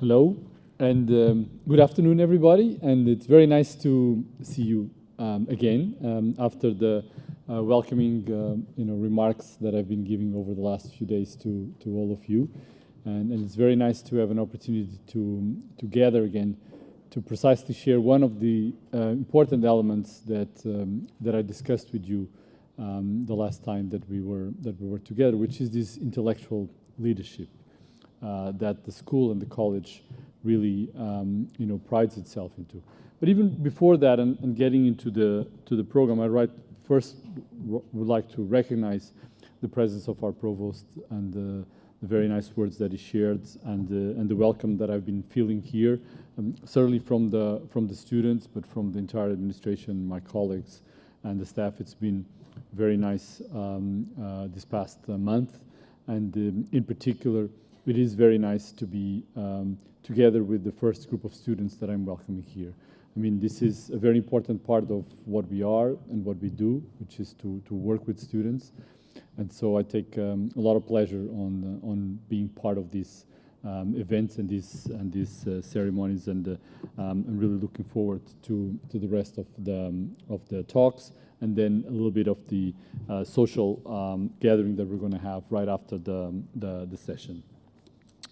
Hello, and good afternoon, everybody. And it's very nice to see you again after the welcoming, remarks that I've been giving over the last few days to all of you. And it's very nice to have an opportunity to gather again to precisely share one of the important elements that I discussed with you the last time that we were together, which is this intellectual leadership. That the school and the college really, prides itself into. But even before that, and getting into the program, I first would like to recognize the presence of our provost and the very nice words that he shared, and the welcome that I've been feeling here, certainly from the students, but from the entire administration, my colleagues, and the staff. It's been very nice this past month, and in particular, it is very nice to be together with the first group of students that I'm welcoming here. I mean, this is a very important part of what we are and what we do, which is to work with students. And so I take a lot of pleasure on being part of these events and these ceremonies, and I'm really looking forward to the rest of the talks, and then a little bit of the social gathering that we're going to have right after the session.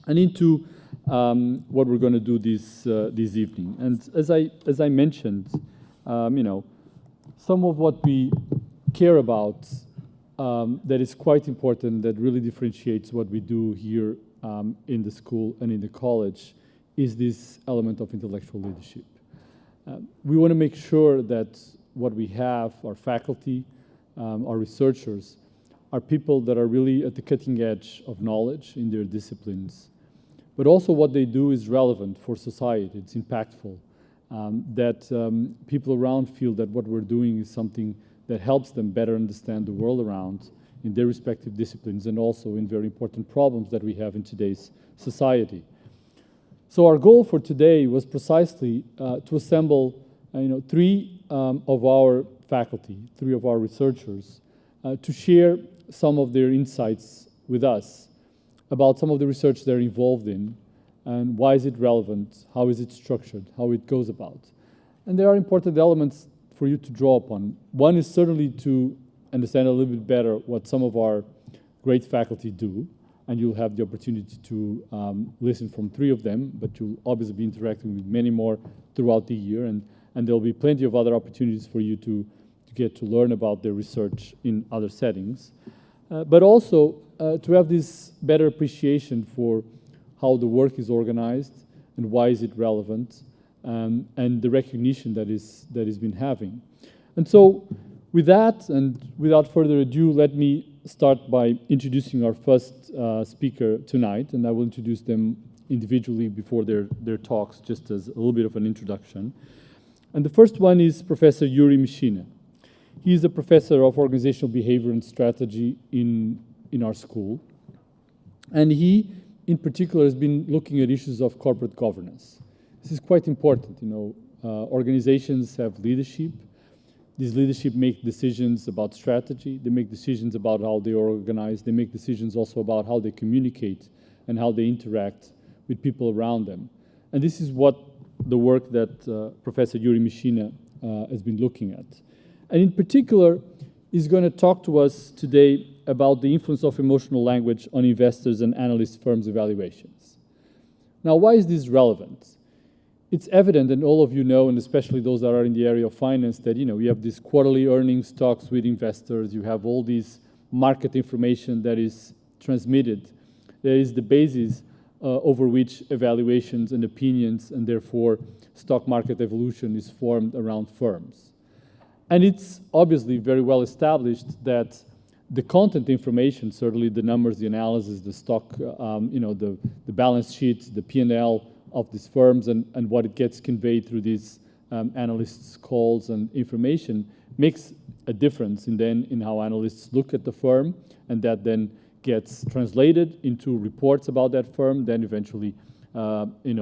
And into what we're going to do this evening. And as I mentioned, some of what we care about that is quite important, that really differentiates what we do here in the school and in the college, is this element of intellectual leadership. We want to make sure that what we have, our faculty, our researchers, are people that are really at the cutting edge of knowledge in their disciplines. But also what they do is relevant for society, it's impactful, that people around feel that what we're doing is something that helps them better understand the world around in their respective disciplines, and also in very important problems that we have in today's society. So our goal for today was precisely to assemble three of our faculty, three of our researchers, to share some of their insights with us about some of the research they're involved in, and why is it relevant, how is it structured, how it goes about. And there are important elements for you to draw upon. One is certainly to understand a little bit better what some of our great faculty do, and you'll have the opportunity to listen from three of them, but you'll obviously be interacting with many more throughout the year, and there'll be plenty of other opportunities for you to get to learn about their research in other settings. But also to have this better appreciation for how the work is organized and why is it relevant, and the recognition that is been having. And so with that, and without further ado, let me start by introducing our first speaker tonight, and I will introduce them individually before their talks, just as a little bit of an introduction. And the first one is Professor Yuri Mishina. He is a professor of organizational behavior and strategy in our school. And he, in particular, has been looking at issues of corporate governance. This is quite important. Organizations have leadership. These leadership make decisions about strategy. They make decisions about how they are organized. They make decisions also about how they communicate and how they interact with people around them. And this is what the work that Professor Yuri Mishina has been looking at. And in particular, he's going to talk to us today about the influence of emotional language on investors and analyst firms' evaluations. Now, why is this relevant? It's evident, and all of you know, and especially those that are in the area of finance, that you have these quarterly earnings talks with investors. You have all this market information that is transmitted. There is the basis over which evaluations and opinions, and therefore stock market evolution, is formed around firms. And it's obviously very well established that the content information, certainly the numbers, the analysis, the stock, the balance sheets, the P&L of these firms, and what it gets conveyed through these analysts' calls and information, makes a difference in how analysts look at the firm, and that then gets translated into reports about that firm, then eventually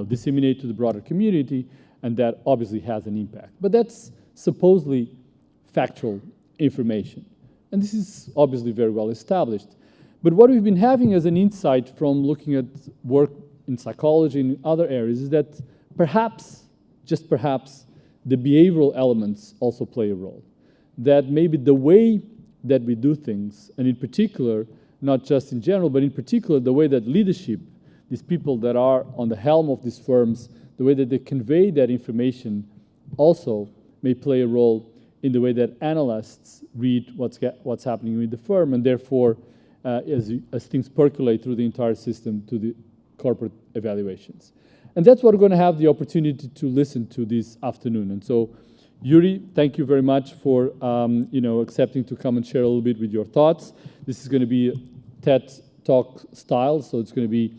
disseminated to the broader community, and that obviously has an impact. But that's supposedly factual information. And this is obviously very well established. But what we've been having as an insight from looking at work in psychology and in other areas is that perhaps, just perhaps, the behavioral elements also play a role. That maybe the way that we do things, and in particular, not just in general, but in particular, the way that leadership, these people that are on the helm of these firms, the way that they convey that information also may play a role in the way that analysts read what's happening with the firm, and therefore, as things percolate through the entire system to the corporate evaluations. And that's what we're going to have the opportunity to listen to this afternoon. And so, Yuri, thank you very much for accepting to come and share a little bit with your thoughts. This is going to be TED Talk style, so it's going to be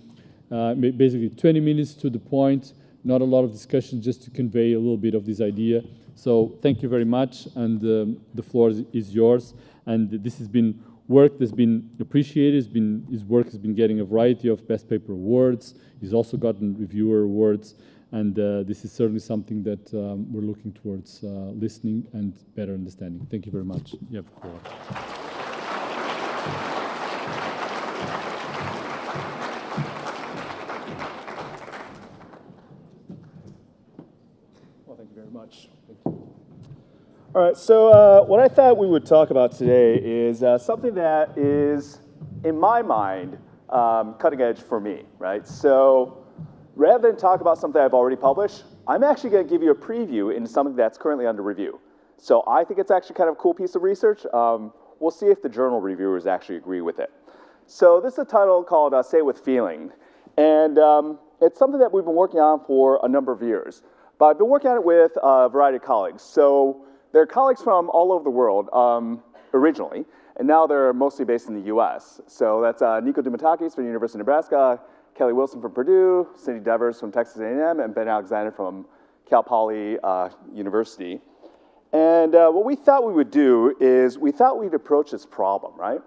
basically 20 minutes to the point, not a lot of discussion, just to convey a little bit of this idea. So thank you very much, and the floor is yours. And this has been work that's been appreciated. His work has been getting a variety of Best Paper awards. He's also gotten reviewer awards. And this is certainly something that we're looking towards listening and better understanding. Thank you very much. You have the floor. Well, thank you very much. Thank you. All right, so what I thought we would talk about today is something that is, in my mind, cutting edge for me, right? So rather than talk about something I've already published, I'm actually going to give you a preview into something that's currently under review. So I think it's actually kind of a cool piece of research. We'll see if the journal reviewers actually agree with it. So this is a title called Say It With Feeling. And it's something that we've been working on for a number of years. But I've been working on it with a variety of colleagues. So they're colleagues from all over the world originally, and now they're mostly based in the US. So that's Nico Dumatakis from the University of Nebraska, Kelly Wilson from Purdue, Cindy Devers from Texas A&M, and Ben Alexander from Cal Poly University. And what we thought we would do is we thought we'd approach this problem, right?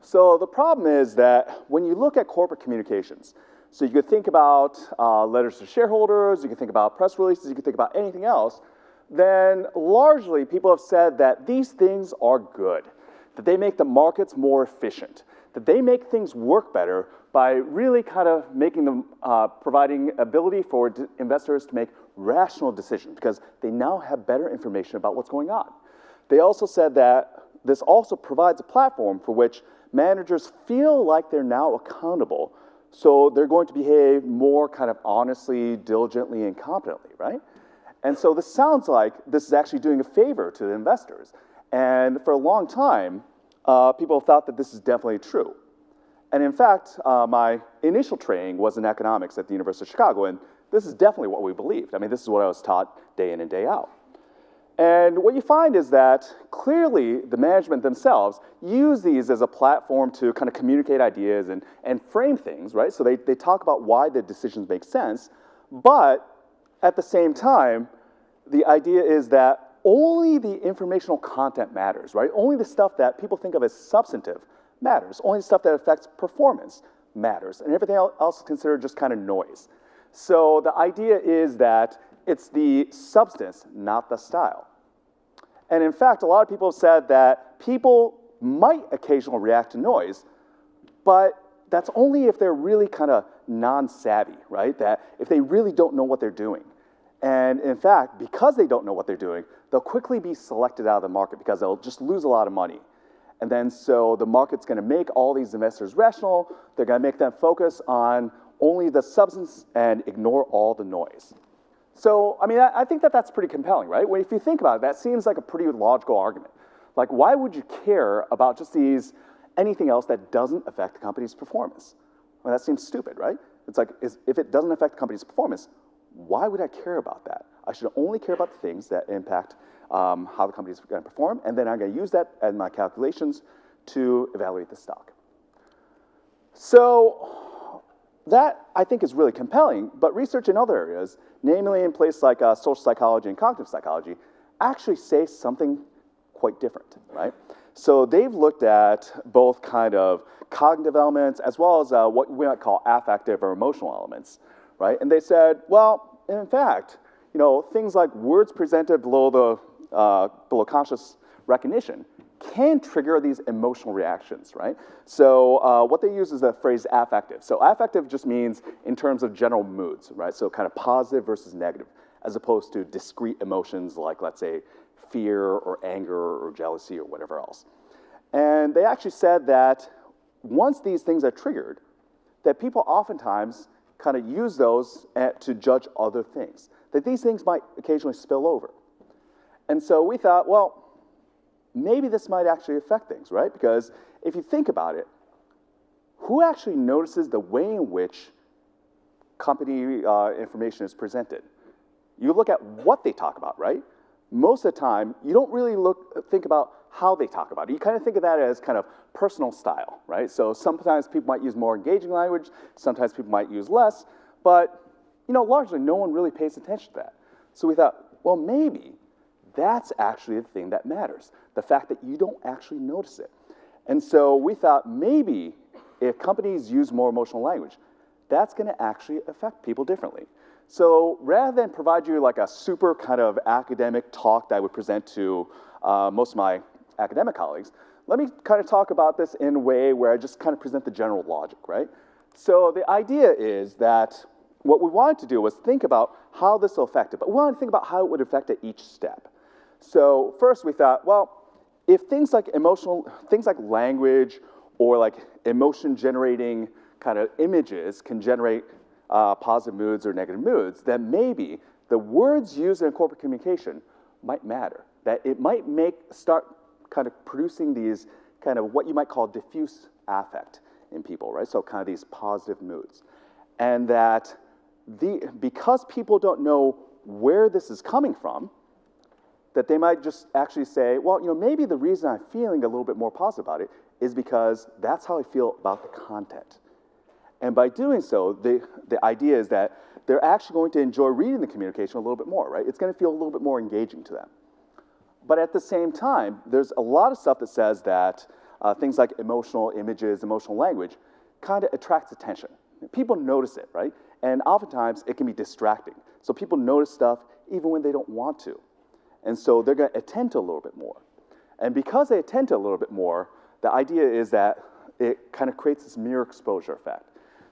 So the problem is that when you look at corporate communications, so you could think about letters to shareholders, you could think about press releases, you could think about anything else, then largely people have said that these things are good, that they make the markets more efficient, that they make things work better by really kind of making them, providing ability for investors to make rational decisions because they now have better information about what's going on. They also said that this also provides a platform for which managers feel like they're now accountable, so they're going to behave more kind of honestly, diligently, and competently, right? And so this sounds like this is actually doing a favor to the investors. And for a long time, people thought that this is definitely true. And in fact, my initial training was in economics at the University of Chicago, and this is definitely what we believed. I mean, this is what I was taught day in and day out. And what you find is that clearly the management themselves use these as a platform to kind of communicate ideas and frame things, right? So they talk about why the decisions make sense, but at the same time, the idea is that only the informational content matters, right? Only the stuff that people think of as substantive matters. Only the stuff that affects performance matters. And everything else is considered just kind of noise. So the idea is that it's the substance, not the style. And in fact, a lot of people have said that people might occasionally react to noise, but that's only if they're really kind of non-savvy, right? That if they really don't know what they're doing. And in fact, because they don't know what they're doing, they'll quickly be selected out of the market because they'll just lose a lot of money. And then so the market's going to make all these investors rational. They're going to make them focus on only the substance and ignore all the noise. So, I mean, I think that that's pretty compelling, right? Well, if you think about it, that seems like a pretty logical argument. Like, why would you care about just anything else that doesn't affect the company's performance? Well, that seems stupid, right? It's like, if it doesn't affect the company's performance, why would I care about that? I should only care about the things that impact how the company's going to perform, and then I'm going to use that in my calculations to evaluate the stock. So that, I think, is really compelling, but research in other areas, namely in places like social psychology and cognitive psychology, actually say something quite different, right? So they've looked at both kind of cognitive elements as well as what we might call affective or emotional elements, right? And they said, well, in fact, things like words presented below conscious recognition can trigger these emotional reactions, right? So what they use is the phrase affective. So affective just means in terms of general moods, right? So kind of positive versus negative, as opposed to discrete emotions like, let's say, fear or anger or jealousy or whatever else. And they actually said that once these things are triggered, that people oftentimes kind of use those to judge other things, that these things might occasionally spill over. And so we thought, well, maybe this might actually affect things, right? Because if you think about it, who actually notices the way in which company information is presented? You look at what they talk about, right? Most of the time, you don't really think about how they talk about it. You kind of think of that as kind of personal style, right? So sometimes people might use more engaging language, sometimes people might use less, but largely no one really pays attention to that. So we thought, well, maybe that's actually the thing that matters, the fact that you don't actually notice it. And so we thought maybe if companies use more emotional language, that's going to actually affect people differently. So rather than provide you like a super kind of academic talk that I would present to most of my academic colleagues, let me kind of talk about this in a way where I just kind of present the general logic, right? So the idea is that what we wanted to do was think about how this will affect it, but we wanted to think about how it would affect it each step. So first we thought, well, if things like language or like emotion-generating kind of images can generate positive moods or negative moods, then maybe the words used in corporate communication might matter. That it might start kind of producing these kind of what you might call diffuse affect in people, right? So kind of these positive moods. And that because people don't know where this is coming from, that they might just actually say, well, maybe the reason I'm feeling a little bit more positive about it is because that's how I feel about the content. And by doing so, the idea is that they're actually going to enjoy reading the communication a little bit more, right? It's going to feel a little bit more engaging to them. But at the same time, there's a lot of stuff that says that things like emotional images, emotional language, kind of attracts attention. People notice it, right? And oftentimes, it can be distracting. So people notice stuff even when they don't want to. And so they're going to attend to a little bit more. And because they attend to a little bit more, the idea is that it kind of creates this mirror exposure effect.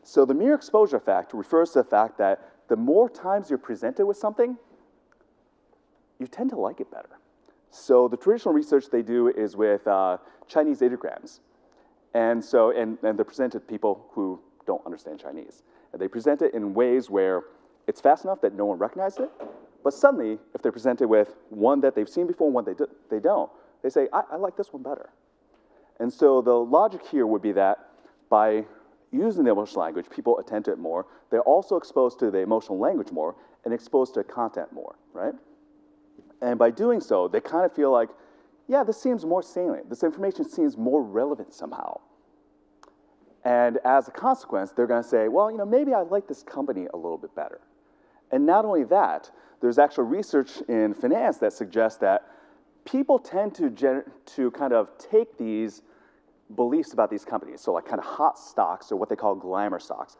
So the mirror exposure effect refers to the fact that the more times you're presented with something, you tend to like it better. So the traditional research they do is with Chinese ideograms. And they're presented to people who don't understand Chinese. And they present it in ways where it's fast enough that no one recognizes it, but suddenly, if they're presented with one that they've seen before and one they don't, they say, I like this one better. And so the logic here would be that by using the emotional language, people attend to it more. They're also exposed to the emotional language more and exposed to content more, right? And by doing so, they kind of feel like, yeah, this seems more salient. This information seems more relevant somehow. And as a consequence, they're going to say, well, maybe I like this company a little bit better. And not only that, there's actual research in finance that suggests that people tend to kind of take these beliefs about these companies, so like kind of hot stocks or what they call glamour stocks,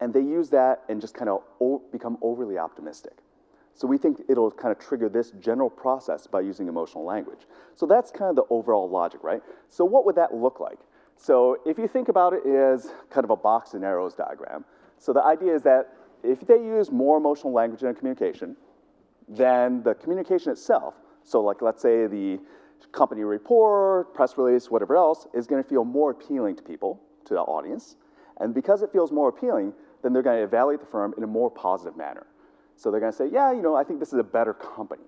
and they use that and just kind of become overly optimistic. So we think it'll kind of trigger this general process by using emotional language. So that's kind of the overall logic, right? So what would that look like? So if you think about it as kind of a box and arrows diagram, so the idea is that if they use more emotional language in a communication, then the communication itself, so like let's say the company report, press release, whatever else, is going to feel more appealing to people, to the audience. And because it feels more appealing, then they're going to evaluate the firm in a more positive manner. So they're going to say, yeah, I think this is a better company.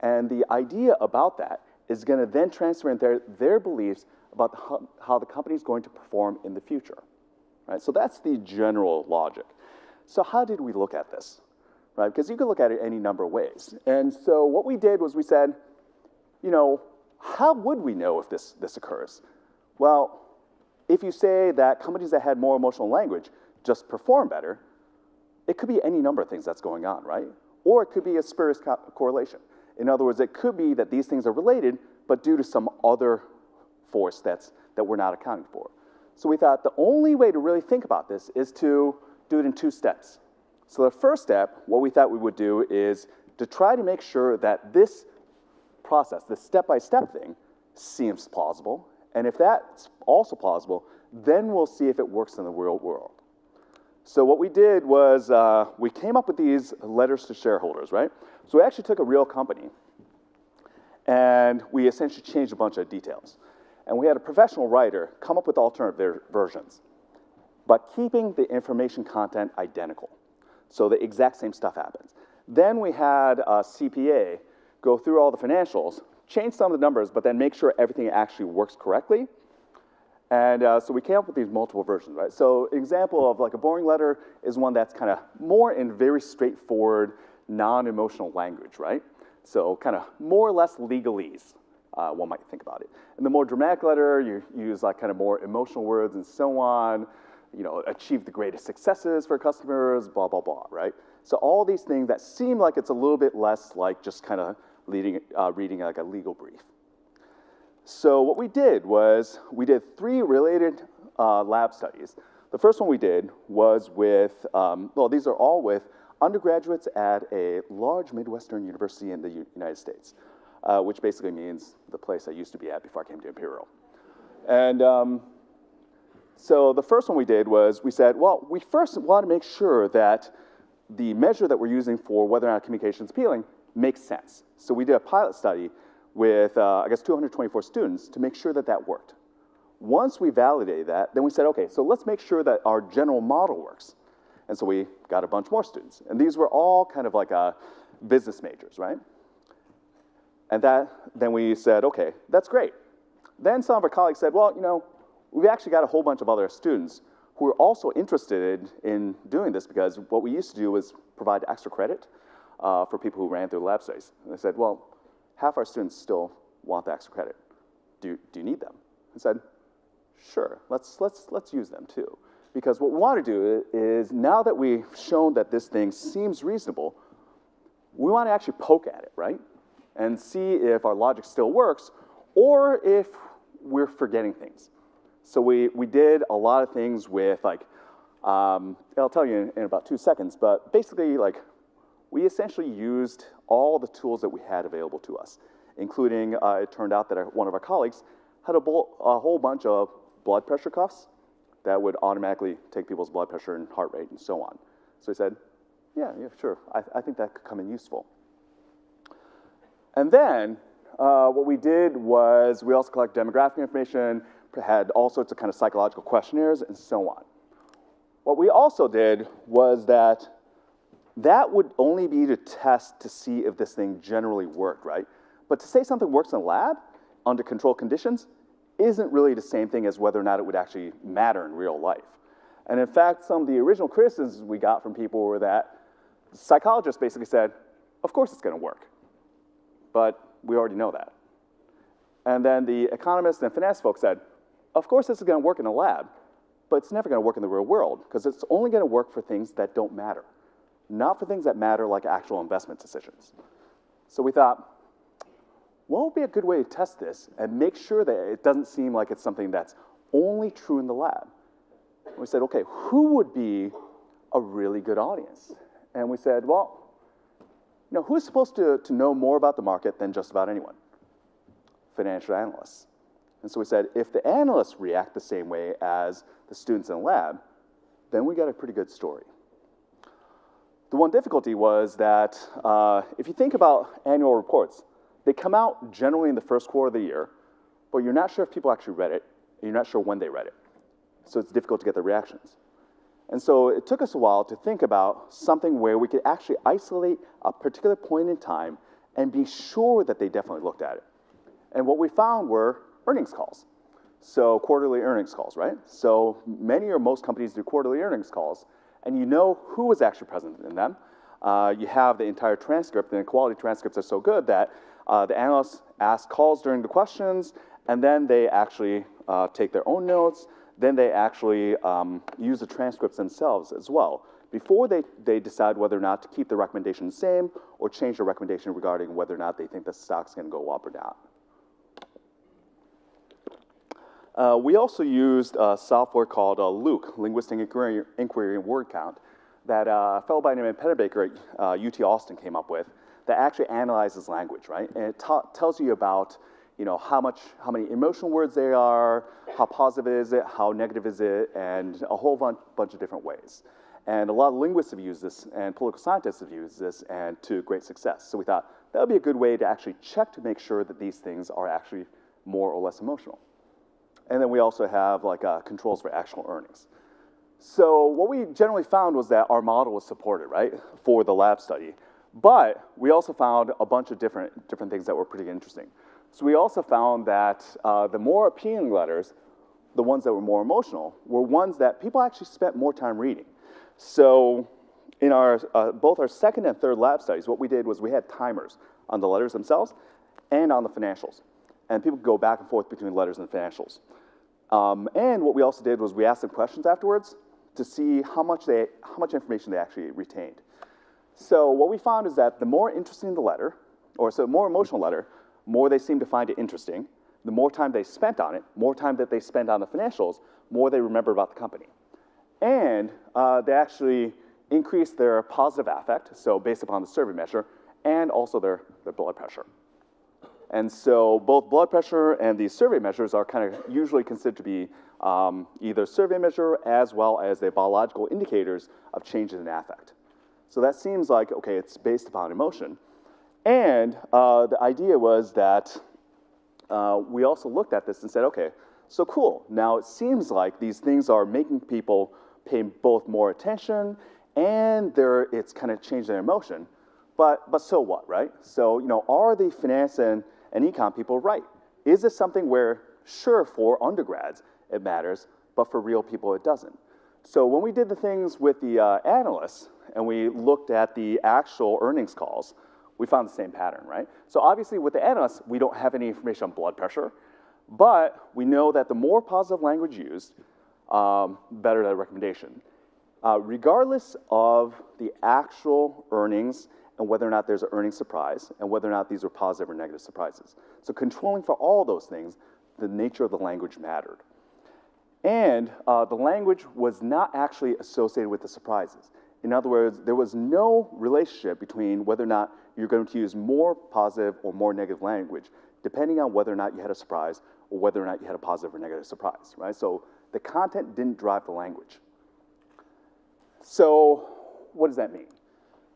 And the idea about that is going to then transfer in their beliefs about how the company is going to perform in the future. Right? So that's the general logic. So how did we look at this? Right? Because you can look at it any number of ways. And so what we did was we said, how would we know if this occurs? Well, if you say that companies that had more emotional language just perform better, it could be any number of things that's going on, right? Or it could be a spurious correlation. In other words, it could be that these things are related, but due to some other force that we're not accounting for. So we thought the only way to really think about this is to do it in 2 steps. So the first step, what we thought we would do is to try to make sure that this process, this step-by-step thing, seems plausible. And if that's also plausible, then we'll see if it works in the real world. So what we did was we came up with these letters to shareholders, right? So we actually took a real company, and we essentially changed a bunch of details. And we had a professional writer come up with alternate versions, but keeping the information content identical. So the exact same stuff happens. Then we had a CPA go through all the financials, change some of the numbers, but then make sure everything actually works correctly. And so we came up with these multiple versions, right? So an example of like a boring letter is one that's kind of more in very straightforward, non-emotional language, right? So kind of more or less legalese, one might think about it. In the more dramatic letter, you use like kind of more emotional words and so on, you know, achieve the greatest successes for customers, blah, blah, blah, right? So all these things that seem like it's a little bit less like just kind of reading like a legal brief. So what we did was we did 3 related lab studies. The first one we did was with, well, these are all with undergraduates at a large Midwestern university in the United States, which basically means the place I used to be at before I came to Imperial. And so the first one we did was we said, well, we first want to make sure that the measure that we're using for whether or not communication is appealing makes sense. So we did a pilot study with, I guess, 224 students to make sure that that worked. Once we validated that, then we said, okay, so let's make sure that our general model works. And so we got a bunch more students. And these were all kind of like business majors, right? And then we said, okay, that's great. Then some of our colleagues said, well, you know, we've actually got a whole bunch of other students who are also interested in doing this because what we used to do was provide extra credit for people who ran through lab studies. And they said, well, half our students still want the extra credit. Do you need them? I said, sure, let's use them too. Because what we want to do is, now that we've shown that this thing seems reasonable, we want to actually poke at it, right? And see if our logic still works, or if we're forgetting things. So we did a lot of things with, like, I'll tell you in about 2 seconds, but basically, like, we essentially used all the tools that we had available to us, including, it turned out that one of our colleagues had a whole bunch of blood pressure cuffs that would automatically take people's blood pressure and heart rate and so on. So he said, yeah, sure, I think that could come in useful. And then what we did was we also collected demographic information, had all sorts of kind of psychological questionnaires and so on. What we also did was that would only be to test to see if this thing generally worked, right? But to say something works in a lab under controlled conditions isn't really the same thing as whether or not it would actually matter in real life. And in fact, some of the original criticisms we got from people were that psychologists basically said, of course it's going to work, but we already know that. And then the economists and finance folks said, of course this is going to work in a lab, but it's never going to work in the real world because it's only going to work for things that don't matter, not for things that matter like actual investment decisions. So we thought, what would be a good way to test this and make sure that it doesn't seem like it's something that's only true in the lab? And we said, okay, who would be a really good audience? And we said, well, you know, who's supposed to know more about the market than just about anyone? Financial analysts. And so we said, if the analysts react the same way as the students in the lab, then we got a pretty good story. The one difficulty was that if you think about annual reports, they come out generally in the first quarter of the year, but you're not sure if people actually read it, and you're not sure when they read it. So it's difficult to get the reactions. And so it took us a while to think about something where we could actually isolate a particular point in time and be sure that they definitely looked at it. And what we found were earnings calls. So quarterly earnings calls, right? So many or most companies do quarterly earnings calls, and you know who was actually present in them. You have the entire transcript, and the quality transcripts are so good that the analysts ask calls during the questions, and then they actually take their own notes. Then they actually use the transcripts themselves as well before they decide whether or not to keep the recommendation the same or change the recommendation regarding whether or not they think the stock's going to go up or down. We also used software called Luke, Linguistic Inquiry and Word Count, that a fellow by the name of Pennebaker at UT Austin came up with that actually analyzes language, right? And it tells you about, how many emotional words there are, how positive is it, how negative is it, and a whole bunch of different ways. And a lot of linguists have used this, and political scientists have used this, and to great success. So we thought that would be a good way to actually check to make sure that these things are actually more or less emotional. And then we also have controls for actual earnings. So what we generally found was that our model was supported, right, for the lab study. But we also found a bunch of different things that were pretty interesting. So we also found that the more appealing letters, the ones that were more emotional, were ones that people actually spent more time reading. So in our both our second and third lab studies, what we did was we had timers on the letters themselves and on the financials. And people could go back and forth between letters and financials. And what we also did was we asked them questions afterwards to see how much information they actually retained. So what we found is that the more interesting the letter, more emotional letter, more they seemed to find it interesting. The more time they spent on it, more time that they spent on the financials, more they remember about the company. And they actually increased their positive affect, so based upon the survey measure, and also their blood pressure. And so both blood pressure and these survey measures are kind of usually considered to be either survey measure as well as the biological indicators of changes in affect. So that seems like, okay, it's based upon emotion. And the idea was that we also looked at this and said, okay, so cool. Now it seems like these things are making people pay both more attention and it's kind of changed their emotion. But so what, right? So, are the finance and econ people right? Is this something where, sure, for undergrads it matters, but for real people it doesn't? So when we did the things with the analysts and we looked at the actual earnings calls, we found the same pattern, right? So obviously with the analysts, we don't have any information on blood pressure, but we know that the more positive language used, better the recommendation. Regardless of the actual earnings and whether or not there's an earnings surprise and whether or not these are positive or negative surprises. So controlling for all those things, the nature of the language mattered. And the language was not actually associated with the surprises. In other words, there was no relationship between whether or not you're going to use more positive or more negative language, depending on whether or not you had a surprise or whether or not you had a positive or negative surprise, right? So the content didn't drive the language. So what does that mean?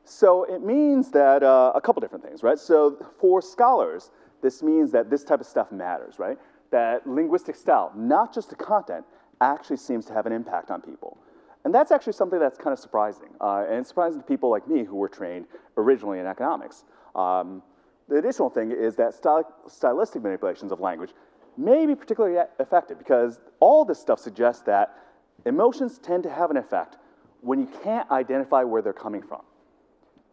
So it means that a couple different things, right? So for scholars, this means that this type of stuff matters, right? That linguistic style, not just the content, actually seems to have an impact on people. And that's actually something that's kind of surprising. And it's surprising to people like me who were trained originally in economics. The additional thing is that stylistic manipulations of language may be particularly effective because all this stuff suggests that emotions tend to have an effect when you can't identify where they're coming from.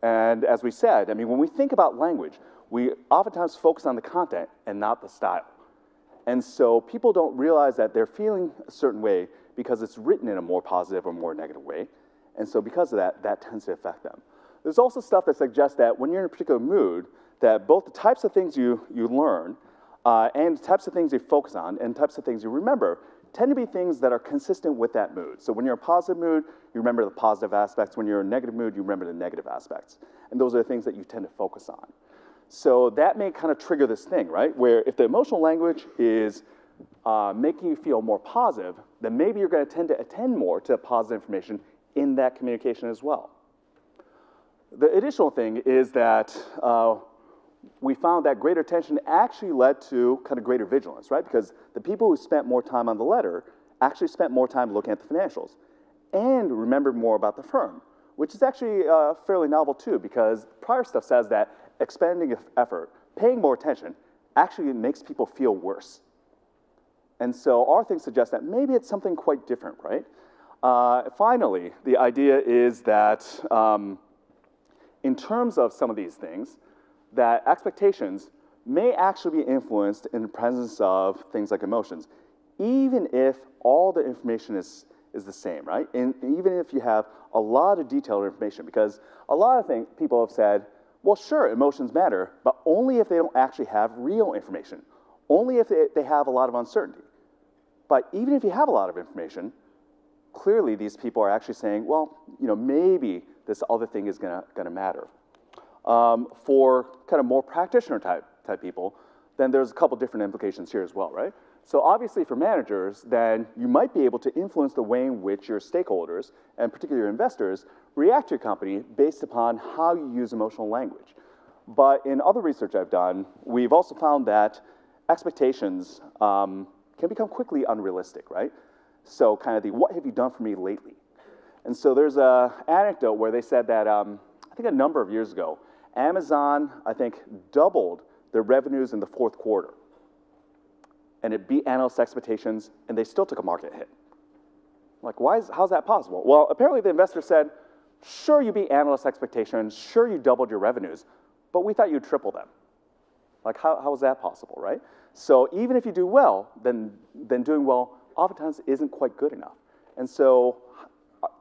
And as we said, when we think about language, we oftentimes focus on the content and not the style. And so people don't realize that they're feeling a certain way because it's written in a more positive or more negative way. And so because of that, that tends to affect them. There's also stuff that suggests that when you're in a particular mood, that both the types of things you learn and the types of things you focus on and types of things you remember tend to be things that are consistent with that mood. So when you're in a positive mood, you remember the positive aspects. When you're in a negative mood, you remember the negative aspects. And those are the things that you tend to focus on. So that may kind of trigger this thing, right? Where if the emotional language is making you feel more positive, then maybe you're going to tend to attend more to positive information in that communication as well. The additional thing is that we found that greater attention actually led to kind of greater vigilance, right? Because the people who spent more time on the letter actually spent more time looking at the financials and remembered more about the firm, which is actually fairly novel too, because prior stuff says that expending effort, paying more attention, actually makes people feel worse. And so our thing suggests that maybe it's something quite different, right? Finally, the idea is that in terms of some of these things, that expectations may actually be influenced in the presence of things like emotions, even if all the information is the same, right? And even if you have a lot of detailed information, because a lot of people have said, well, sure, emotions matter, but only if they don't actually have real information, only if they have a lot of uncertainty. But even if you have a lot of information, clearly these people are actually saying, well, maybe this other thing is gonna matter. For kind of more practitioner type people, then there's a couple different implications here as well, right? So obviously for managers, then you might be able to influence the way in which your stakeholders, and particularly your investors, react to your company based upon how you use emotional language. But in other research I've done, we've also found that expectations can become quickly unrealistic, right? So kind of the, what have you done for me lately? And so there's an anecdote where they said that, I think a number of years ago, Amazon, I think, doubled their revenues in the fourth quarter. And it beat analysts' expectations, and they still took a market hit. Like, how's that possible? Well, apparently the investor said, sure, you beat analysts' expectations, sure, you doubled your revenues, but we thought you'd triple them. Like, how is that possible, right? So even if you do well, then doing well oftentimes isn't quite good enough. And so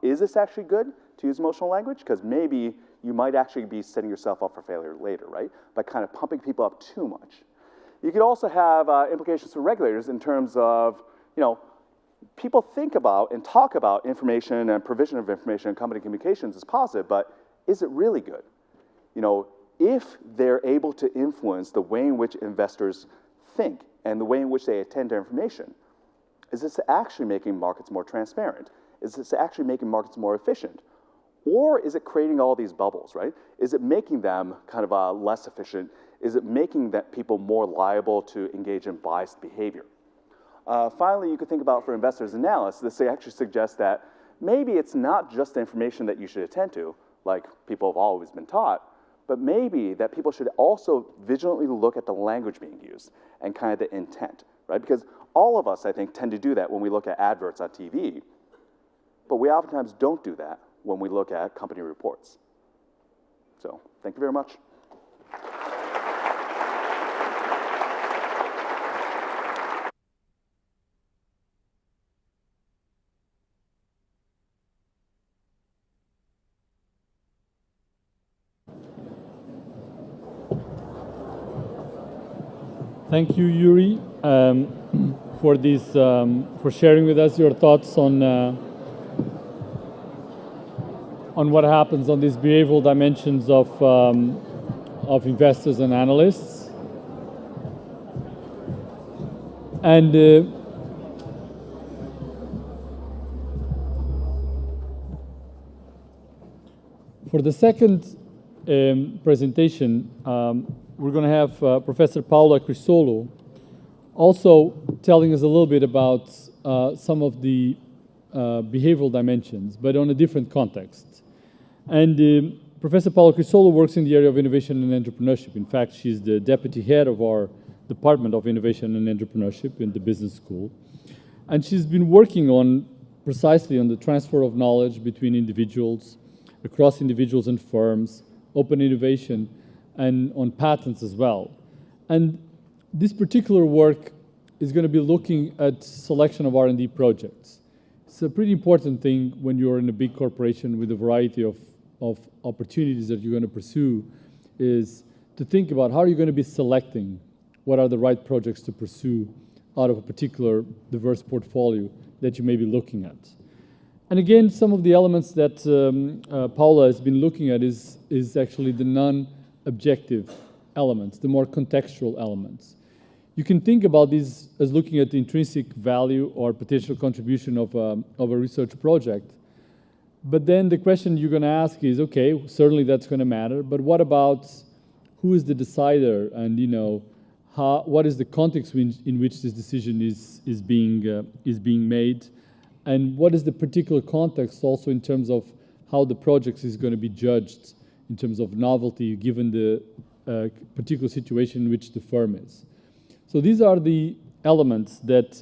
is this actually good to use emotional language? Because maybe you might actually be setting yourself up for failure later, right? By kind of pumping people up too much. You could also have implications for regulators in terms of, people think about and talk about information and provision of information and company communications as positive, but is it really good? If they're able to influence the way in which investors think and the way in which they attend to information, is this actually making markets more transparent? Is this actually making markets more efficient? Or is it creating all these bubbles, right? Is it making them kind of less efficient? Is it making that people more liable to engage in biased behavior? Finally, you could think about for investors and analysts, this actually suggests that maybe it's not just the information that you should attend to, like people have always been taught, but maybe that people should also vigilantly look at the language being used and kind of the intent, right? Because all of us, I think, tend to do that when we look at adverts on TV, but we oftentimes don't do that when we look at company reports. So, thank you very much. Thank you, Yuri, for this, for sharing with us your thoughts on what happens on these behavioral dimensions of investors and analysts. And for the second presentation, we're going to have Professor Paola Criscuolo also telling us a little bit about some of the behavioral dimensions, but on a different context. And Professor Paola Criscuolo works in the area of innovation and entrepreneurship. In fact, she's the deputy head of our Department of Innovation and Entrepreneurship in the business school. And she's been working precisely on the transfer of knowledge between individuals, across individuals and firms, open innovation, and on patents as well. And this particular work is going to be looking at selection of R&D projects. It's a pretty important thing when you're in a big corporation with a variety of opportunities that you're going to pursue, is to think about how are you going to be selecting what are the right projects to pursue out of a particular diverse portfolio that you may be looking at. And again, some of the elements that Paola has been looking at is actually the non-objective elements, the more contextual elements. You can think about these as looking at the intrinsic value or potential contribution of a research project. But then the question you're going to ask is, okay, certainly that's going to matter, but what about who is the decider, and what is the context in which this decision is being made, and what is the particular context also in terms of how the project is going to be judged in terms of novelty given the particular situation in which the firm is. So these are the elements that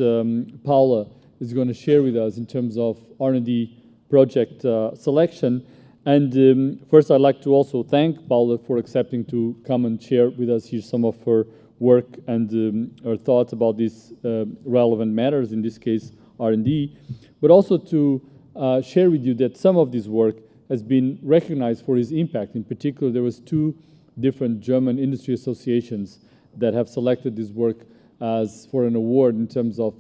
Paola is going to share with us in terms of R&D project selection. And first, I'd like to also thank Paola for accepting to come and share with us here some of her work and her thoughts about these relevant matters, in this case, R&D, but also to share with you that some of this work has been recognized for its impact. In particular, there was 2 different German industry associations that have selected this work as for an award in terms of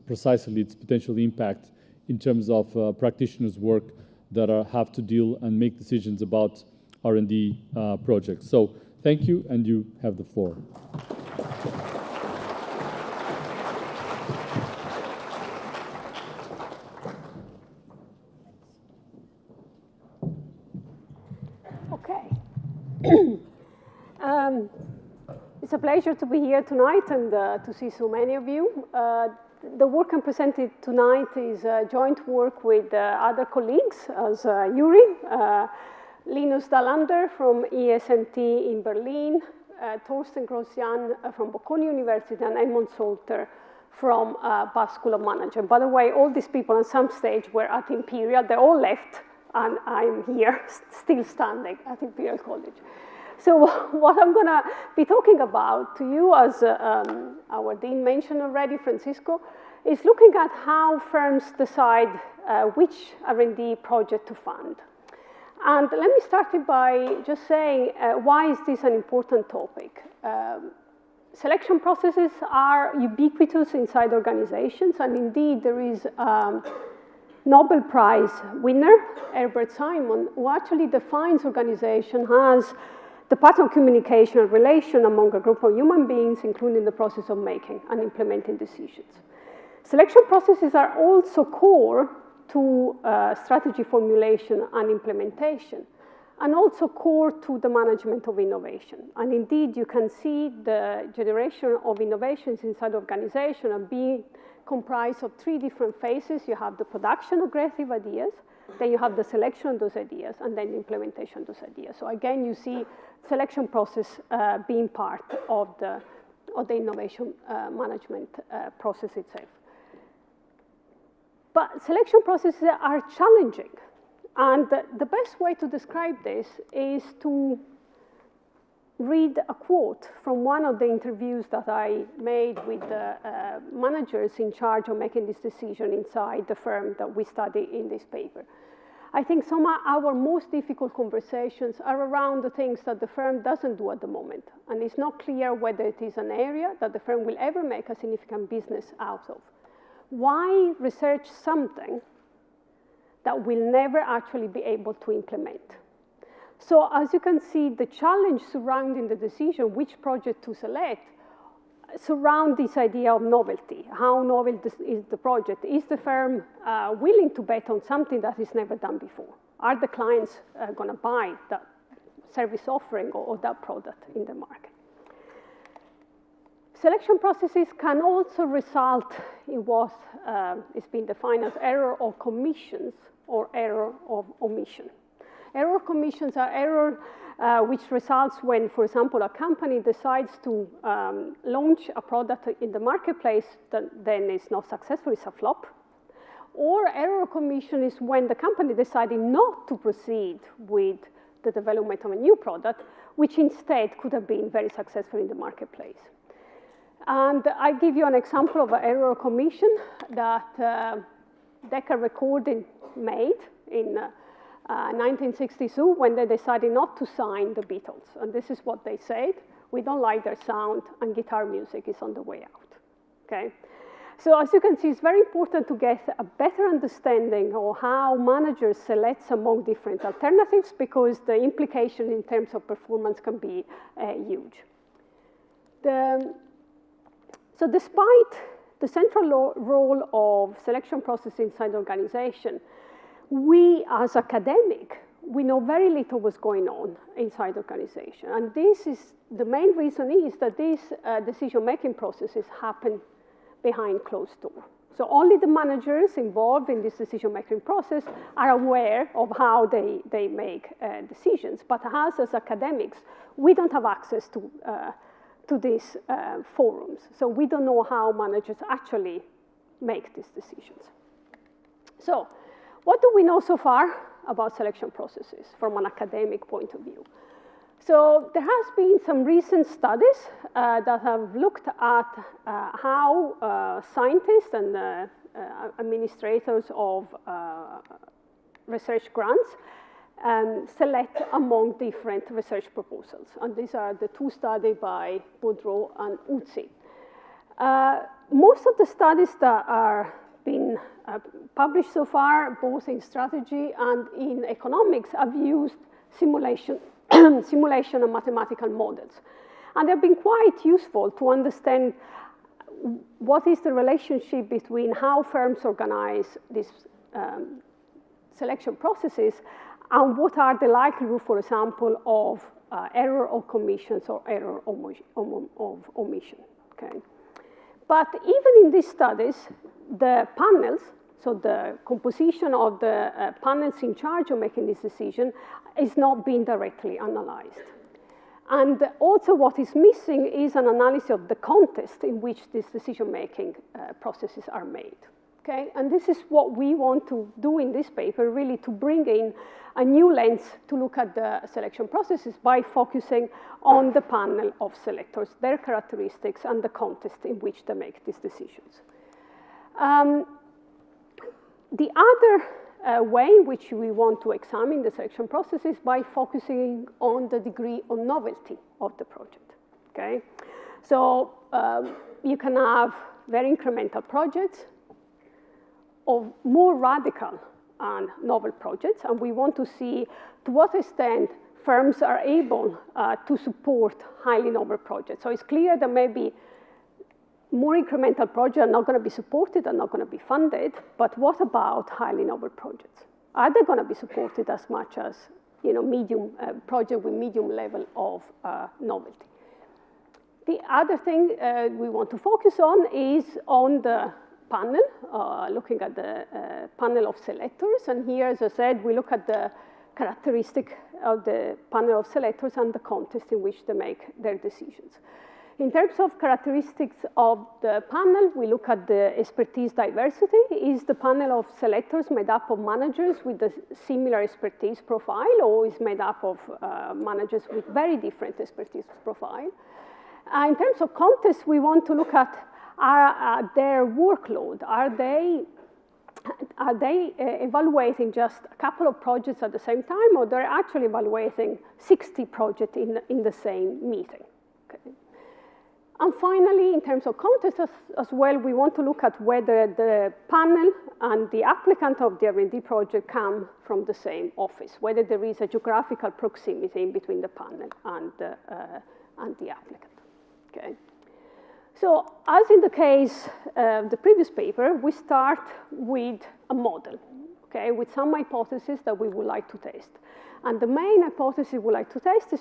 precisely its potential impact in terms of practitioners' work that have to deal and make decisions about R&D projects. So thank you, and you have the floor. It's a pleasure to be here tonight and to see so many of you. The work I'm presenting tonight is joint work with other colleagues, as Yuri, Linus Dalander from ESMT in Berlin, Thorsten Grossian from Bocconi University, and Edmund Salter from Basque School of Management. By the way, all these people at some stage were at Imperial. They all left, and I'm here still standing at Imperial College. So what I'm going to be talking about to you, as our dean mentioned already, Francisco, is looking at how firms decide which R&D project to fund. And let me start by just saying, why is this an important topic? Selection processes are ubiquitous inside organizations, and indeed there is Nobel Prize winner, Herbert Simon, who actually defines organization as the pattern of communication and relation among a group of human beings, including the process of making and implementing decisions. Selection processes are also core to strategy formulation and implementation, and also core to the management of innovation. And indeed, you can see the generation of innovations inside organization are being comprised of three different phases. You have the production of creative ideas, then you have the selection of those ideas, and then the implementation of those ideas. So again, you see selection process being part of the innovation management process itself. But selection processes are challenging. And the best way to describe this is to read a quote from one of the interviews that I made with the managers in charge of making this decision inside the firm that we study in this paper. I think some of our most difficult conversations are around the things that the firm doesn't do at the moment. And it's not clear whether it is an area that the firm will ever make a significant business out of. Why research something that we'll never actually be able to implement? So as you can see, the challenge surrounding the decision which project to select surround this idea of novelty. How novel is the project? Is the firm willing to bet on something that is never done before? Are the clients going to buy that service offering or that product in the market? Selection processes can also result in what is being defined as error of commissions or error of omission. Error commissions are error which results when, for example, a company decides to launch a product in the marketplace that then is not successful, it's a flop. Or error commission is when the company decided not to proceed with the development of a new product, which instead could have been very successful in the marketplace. And I give you an example of an error commission that Decca Recording made in 1962 when they decided not to sign the Beatles. And this is what they said: we don't like their sound and guitar music is on the way out, okay? So as you can see, it's very important to get a better understanding of how managers select among different alternatives, because the implication in terms of performance can be huge. So despite the central role of selection process inside the organization, we as academic, we know very little what's going on inside the organization. And this is, the main reason is that these decision-making processes happen behind closed doors. So only the managers involved in this decision-making process are aware of how they make decisions. But us as academics, we don't have access to these forums. So we don't know how managers actually make these decisions. So what do we know so far about selection processes from an academic point of view? So there has been some recent studies that have looked at how scientists and administrators of research grants select among different research proposals. And these are the two studies by Boudreau and Uzzi. Most of the studies that are being published so far, both in strategy and in economics, have used simulation simulation and mathematical models. And they've been quite useful to understand what is the relationship between how firms organize these selection processes and what are the likelihood, for example, of error of commissions or error of omission. Okay? But even in these studies, the panels, so the composition of the panels in charge of making this decision is not being directly analyzed. And also what is missing is an analysis of the context in which these decision-making processes are made. Okay? And this is what we want to do in this paper, really to bring in a new lens to look at the selection processes by focusing on the panel of selectors, their characteristics, and the context in which they make these decisions. The other way in which we want to examine the selection process is by focusing on the degree of novelty of the project. Okay? So you can have very incremental projects of more radical and novel projects, and we want to see to what extent firms are able to support highly novel projects. So it's clear that maybe more incremental projects are not going to be supported and not going to be funded, but what about highly novel projects? Are they going to be supported as much as medium project with medium level of novelty? The other thing we want to focus on is on the panel, looking at the panel of selectors. And here, as I said, we look at the characteristic of the panel of selectors and the context in which they make their decisions. In terms of characteristics of the panel, we look at the expertise diversity. Is the panel of selectors made up of managers with a similar expertise profile, or is made up of managers with very different expertise profile? In terms of context, we want to look at their workload. Are they evaluating just a couple of projects at the same time, or they're actually evaluating 60 projects in the same meeting? Okay. And finally, in terms of context as well, we want to look at whether the panel and the applicant of the R&D project come from the same office, whether there is a geographical proximity in between the panel and the applicant. Okay. So, as in the case of the previous paper, we start with a model, okay, with some hypotheses that we would like to test. And the main hypothesis we would like to test is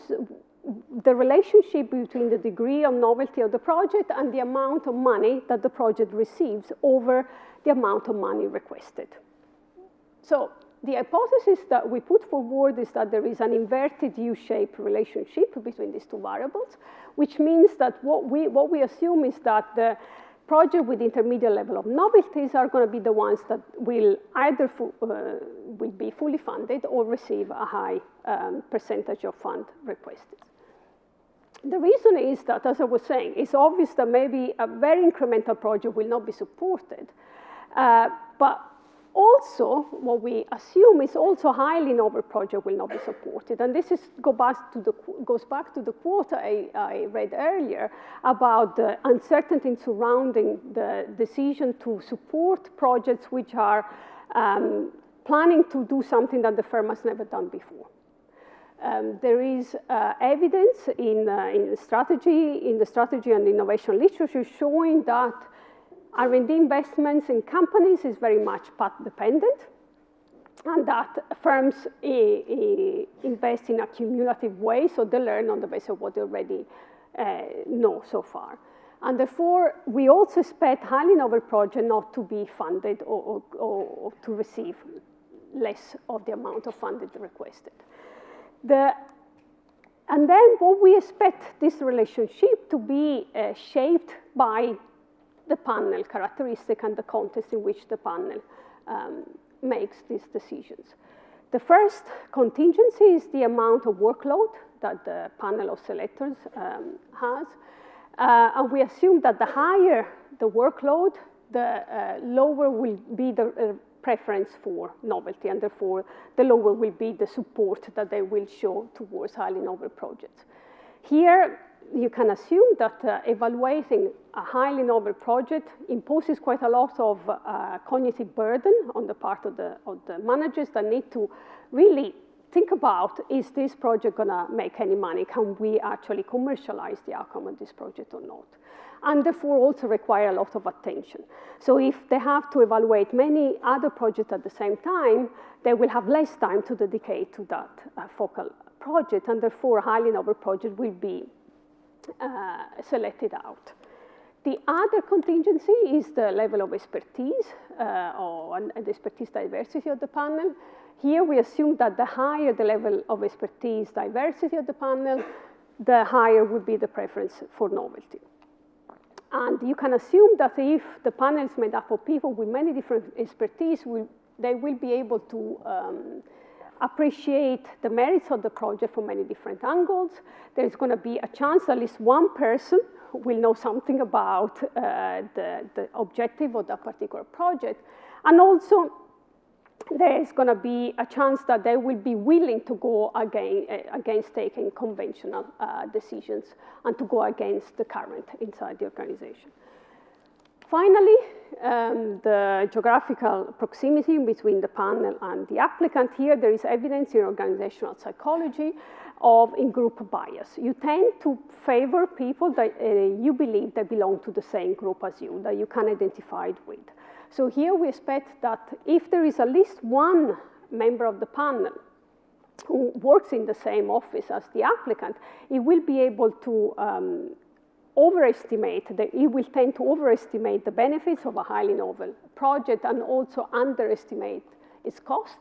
the relationship between the degree of novelty of the project and the amount of money that the project receives over the amount of money requested. So the hypothesis that we put forward is that there is an inverted U-shaped relationship between these two variables, which means that what we assume is that the project with intermediate level of novelties are going to be the ones that will either will be fully funded or receive a high percentage of fund requested. The reason is that, as I was saying, it's obvious that maybe a very incremental project will not be supported, but also, what we assume is also highly novel project will not be supported. And this goes back to the quote I read earlier about the uncertainty surrounding the decision to support projects which are planning to do something that the firm has never done before. There is evidence in the strategy and innovation literature showing that R&D investments in companies is very much path dependent, and that firms invest in a cumulative way, so they learn on the basis of what they already know so far. And therefore, we also expect highly novel projects not to be funded or to receive less of the amount of funding requested. And then what we expect this relationship to be shaped by the panel characteristic and the context in which the panel makes these decisions. The first contingency is the amount of workload that the panel of selectors has. And we assume that the higher the workload, the lower will be the preference for novelty, and therefore the lower will be the support that they will show towards highly novel projects. Here, you can assume that evaluating a highly novel project imposes quite a lot of cognitive burden on the part of the managers that need to really think about, is this project going to make any money? Can we actually commercialize the outcome of this project or not? And therefore also require a lot of attention. So if they have to evaluate many other projects at the same time, they will have less time to dedicate to that focal project, and therefore a highly novel project will be selected out. The other contingency is the level of expertise and the expertise diversity of the panel. Here we assume that the higher the level of expertise diversity of the panel, the higher would be the preference for novelty. And you can assume that if the panel is made up of people with many different expertise, they will be able to appreciate the merits of the project from many different angles. There's going to be a chance that at least one person will know something about the objective of that particular project. And also, there's going to be a chance that they will be willing to go against taking conventional decisions and to go against the current inside the organization. Finally, the geographical proximity between the panel and the applicant. Here, there is evidence in organizational psychology of in-group bias. You tend to favor people that you believe they belong to the same group as you, that you can identify with. So here we expect that if there is at least one member of the panel who works in the same office as the applicant, it will be able to it will tend to overestimate the benefits of a highly novel project and also underestimate its cost.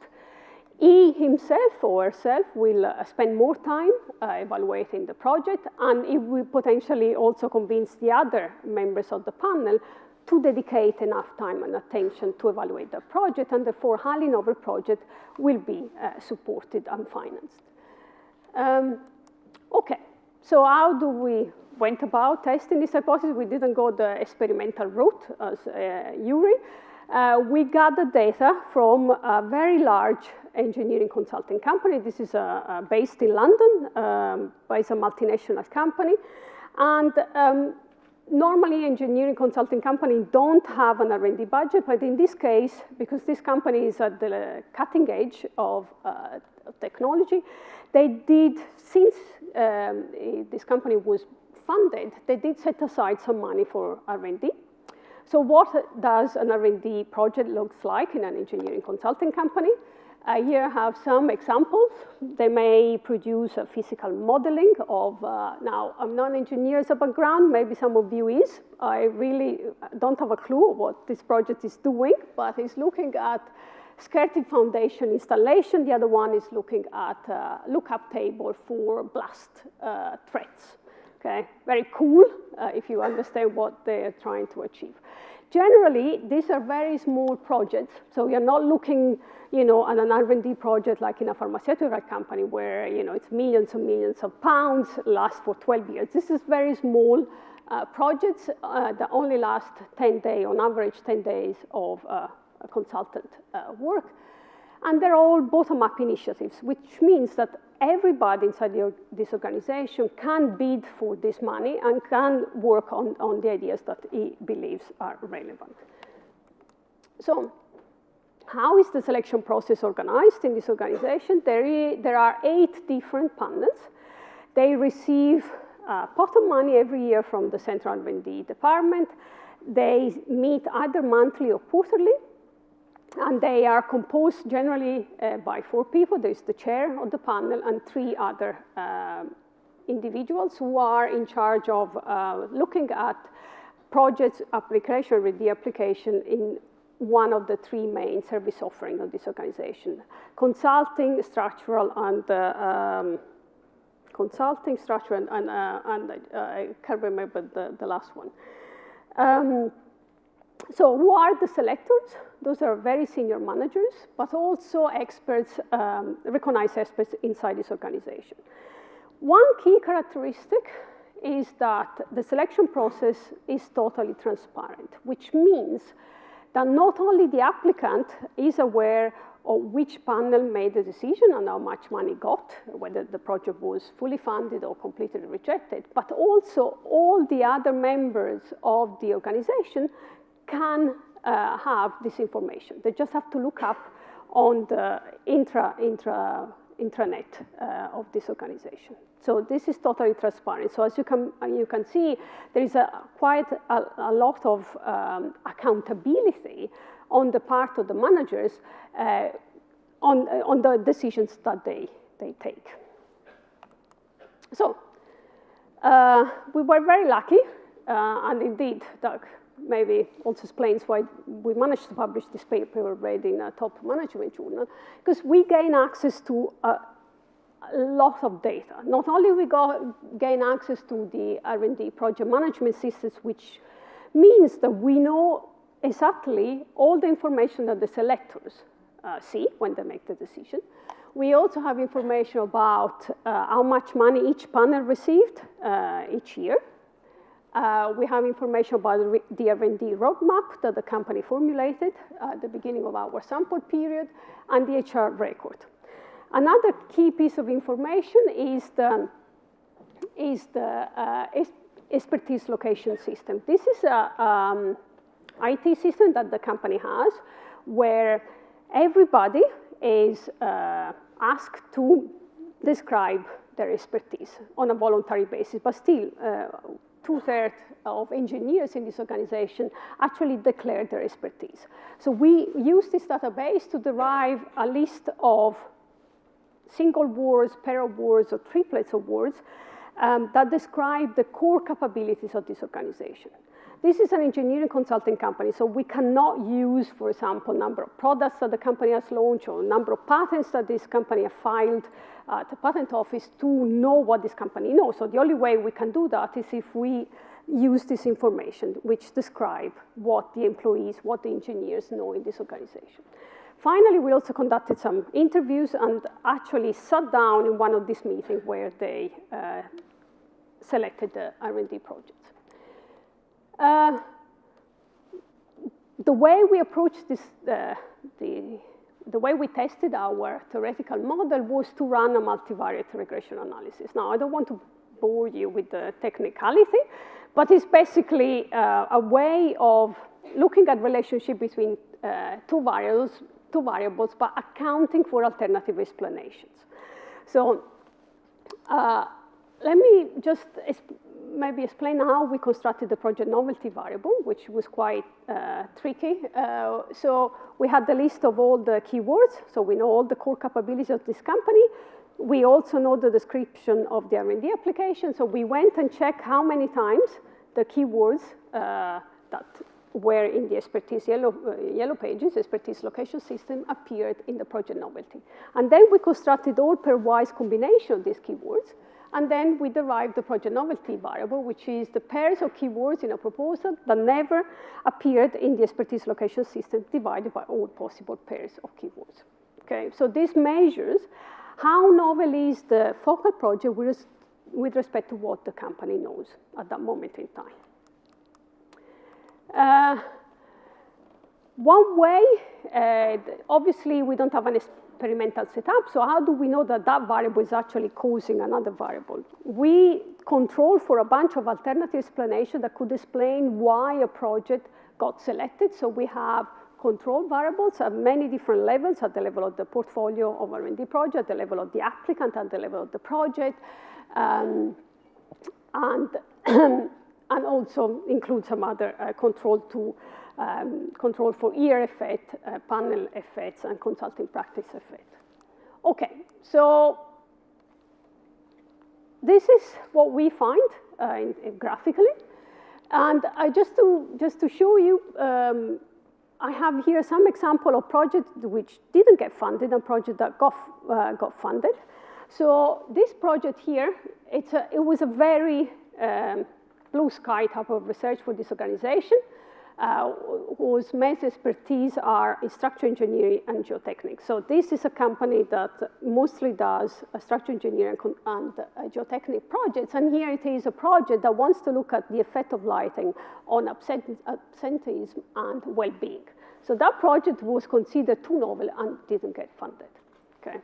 He himself or herself will spend more time evaluating the project, and it will potentially also convince the other members of the panel to dedicate enough time and attention to evaluate the project, and therefore highly novel project will be supported and financed. Okay, so how do we went about testing this hypothesis? We didn't go the experimental route as Yuri. We gathered data from a very large engineering consulting company. This is based in London, it's a multinational company. And normally engineering consulting companies don't have an R&D budget, but in this case, because this company is at the cutting edge of technology, they did, since this company was funded, they did set aside some money for R&D. So what does an R&D project look like in an engineering consulting company? Here I have some examples. They may produce a physical modeling of, now I'm not an engineer as a background, maybe some of you is. I really don't have a clue what this project is doing, but it's looking at skirting foundation installation. The other one is looking at lookup table for blast threats. Okay, very cool if you understand what they're trying to achieve. Generally, these are very small projects, so you're not looking, at an R&D project like in a pharmaceutical company where, it's millions and millions of pounds, lasts for 12 years. This is very small projects that only last 10 days, on average 10 days of consultant work. And they're all bottom-up initiatives, which means that everybody inside this organization can bid for this money and can work on the ideas that he believes are relevant. So how is the selection process organized in this organization? There are 8 different panels. They receive a pot of money every year from the Central R&D department. They meet either monthly or quarterly. And they are composed generally by 4 people. There's the chair of the panel and 3 other individuals who are in charge of looking at projects, application, R&D application in one of the 3 main service offerings of this organization: consulting, structural, and I can't remember the last one. So who are the selectors? Those are very senior managers, but also experts, recognized experts inside this organization. One key characteristic is that the selection process is totally transparent, which means that not only the applicant is aware of which panel made the decision and how much money got, whether the project was fully funded or completely rejected, but also all the other members of the organization can have this information. They just have to look up on the intranet of this organization. So this is totally transparent. So as you can see, there is quite a lot of accountability on the part of the managers on the decisions that they take. So we were very lucky, and indeed, Doug maybe also explains why we managed to publish this paper already in a top management journal, because we gain access to a lot of data. Not only we gain access to the R&D project management systems, which means that we know exactly all the information that the selectors see when they make the decision. We also have information about how much money each panel received each year. We have information about the R&D roadmap that the company formulated at the beginning of our sample period, and the HR record. Another key piece of information is the expertise location system. This is a IT system that the company has, where everybody is asked to describe their expertise on a voluntary basis, but still, 2/3 of engineers in this organization actually declare their expertise. So we use this database to derive a list of single words, pair of words, or triplets of words that describe the core capabilities of this organization. This is an engineering consulting company, so we cannot use, for example, number of products that the company has launched or number of patents that this company has filed at the patent office to know what this company knows. So the only way we can do that is if we use this information, which describe what the employees, what the engineers know in this organization. Finally, we also conducted some interviews and actually sat down in one of these meetings where they selected the R&D projects. The way we approached this, the way we tested our theoretical model was to run a multivariate regression analysis. Now, I don't want to bore you with the technicality, but it's basically a way of looking at relationship between two variables, but accounting for alternative explanations. So let me just maybe explain how we constructed the project novelty variable, which was quite tricky. So we had the list of all the keywords, so we know all the core capabilities of this company. We also know the description of the R&D application, so we went and checked how many times the keywords that were in the expertise yellow pages, expertise location system, appeared in the project novelty. And then we constructed all pairwise combination of these keywords, and then we derived the project novelty variable, which is the pairs of keywords in a proposal that never appeared in the expertise location system divided by all possible pairs of keywords. Okay, so this measures how novel is the focal project with respect to what the company knows at that moment in time. One way, obviously we don't have an experimental setup, so how do we know that that variable is actually causing another variable? We control for a bunch of alternative explanations that could explain why a project got selected. So we have control variables at many different levels, at the level of the portfolio of R&D project, at the level of the applicant, at the level of the project, and also include some other control for ear effect, panel effects, and consulting practice effect. Okay, so this is what we find graphically, and just to show you, I have here some example of projects which didn't get funded and projects that got funded. So this project here, it was a very blue sky type of research for this organization, whose main expertise are in structural engineering and geotechnics. So this is a company that mostly does structural engineering and geotechnic projects. And here it is a project that wants to look at the effect of lighting on absenteeism and well-being. So that project was considered too novel and didn't get funded. Okay.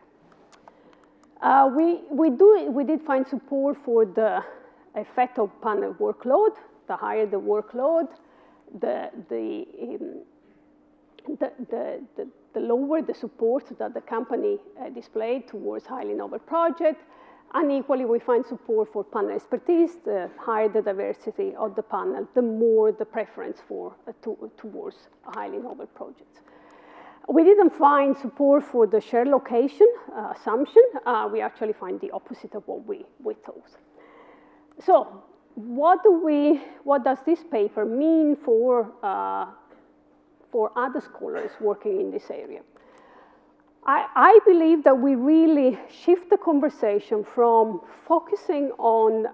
We did find support for the effect of panel workload. The higher the workload, the the lower the support that the company displayed towards highly novel projects. And equally, we find support for panel expertise. The higher the diversity of the panel, the more the preference for towards highly novel projects. We didn't find support for the shared location assumption. We actually find the opposite of what we thought. So, what does this paper mean for other scholars working in this area? I believe that we really shift the conversation from focusing on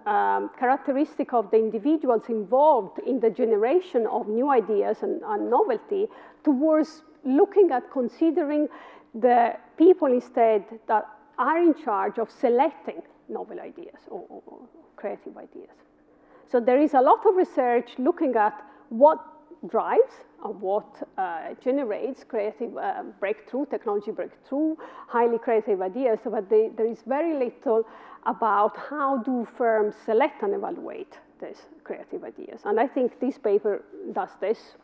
characteristics of the individuals involved in the generation of new ideas and novelty towards looking at considering the people instead that are in charge of selecting novel ideas or creative ideas. So there is a lot of research looking at what drives and what generates creative breakthrough, technology breakthrough, highly creative ideas, but there is very little about how do firms select and evaluate these creative ideas. And I think this paper does this.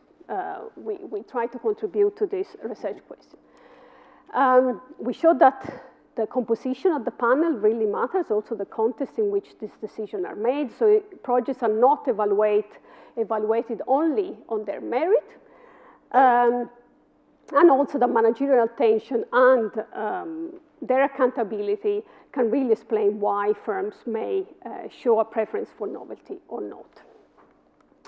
We try to contribute to this research question. We showed that the composition of the panel really matters, also the context in which these decisions are made. So projects are not evaluated only on their merit, and also the managerial tension and their accountability can really explain why firms may show a preference for novelty or not.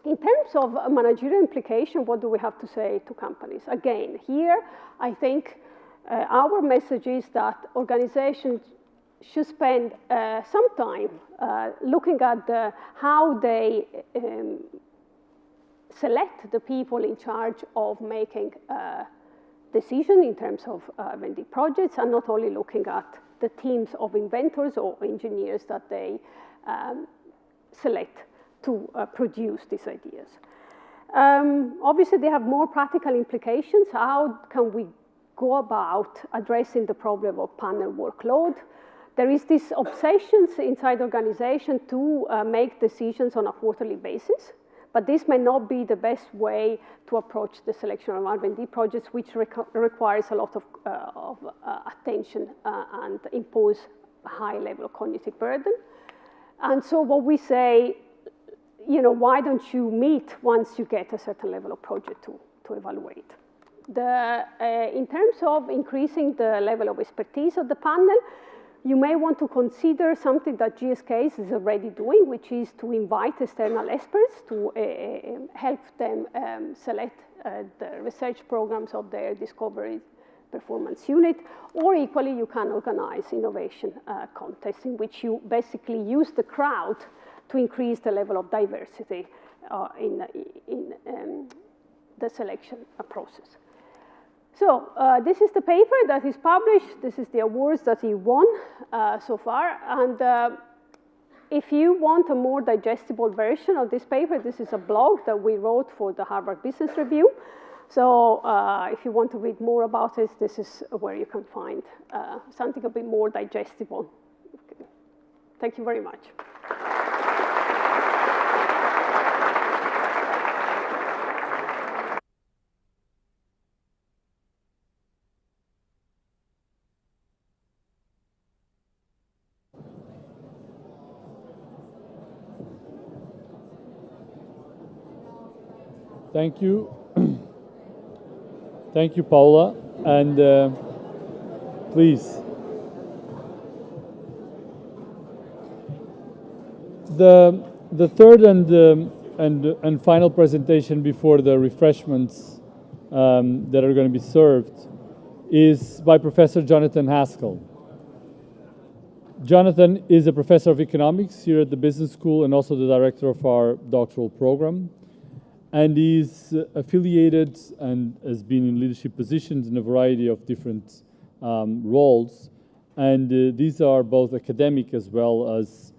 In terms of managerial implication, what do we have to say to companies? Again, here, I think our message is that organizations should spend some time looking at how they select the people in charge of making decisions in terms of R&D projects, and not only looking at the teams of inventors or engineers that they select to produce these ideas. Obviously, they have more practical implications. How can we go about addressing the problem of panel workload? There is this obsession inside the organization to make decisions on a quarterly basis, but this may not be the best way to approach the selection of R&D projects, which requires a lot of attention and impose a high level of cognitive burden. And so what we say, why don't you meet once you get a certain level of project to evaluate? In terms of increasing the level of expertise of the panel, you may want to consider something that GSK is already doing, which is to invite external experts to help them select the research programs of their discovery performance unit, or equally you can organize innovation contests in which you basically use the crowd to increase the level of diversity in the selection process. So this is the paper that is published. This is the awards that he won so far. And if you want a more digestible version of this paper, this is a blog that we wrote for the Harvard Business Review. So if you want to read more about it, this is where you can find something a bit more digestible. Okay. Thank you very much. Thank you. Thank you, Paola. And please. The third and final presentation before the refreshments that are going to be served is by Professor Jonathan Haskel. Jonathan is a professor of economics here at the Business School and also the director of our doctoral program. And he's affiliated and has been in leadership positions in a variety of different roles. And these are both academic as well as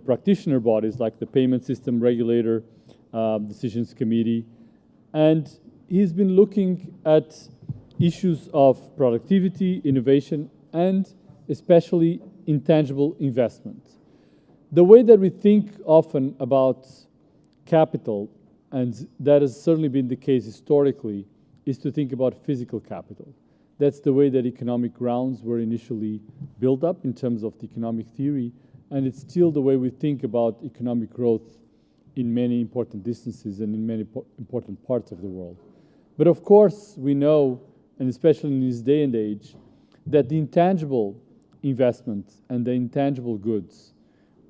practitioner bodies like the Payment System Regulator, Decisions Committee. And he's been looking at issues of productivity, innovation, and especially intangible investment. The way that we think often about capital, and that has certainly been the case historically, is to think about physical capital. That's the way that economic grounds were initially built up in terms of the economic theory, and it's still the way we think about economic growth in many important distances and in many important parts of the world. But of course, we know, and especially in this day and age, that the intangible investment and the intangible goods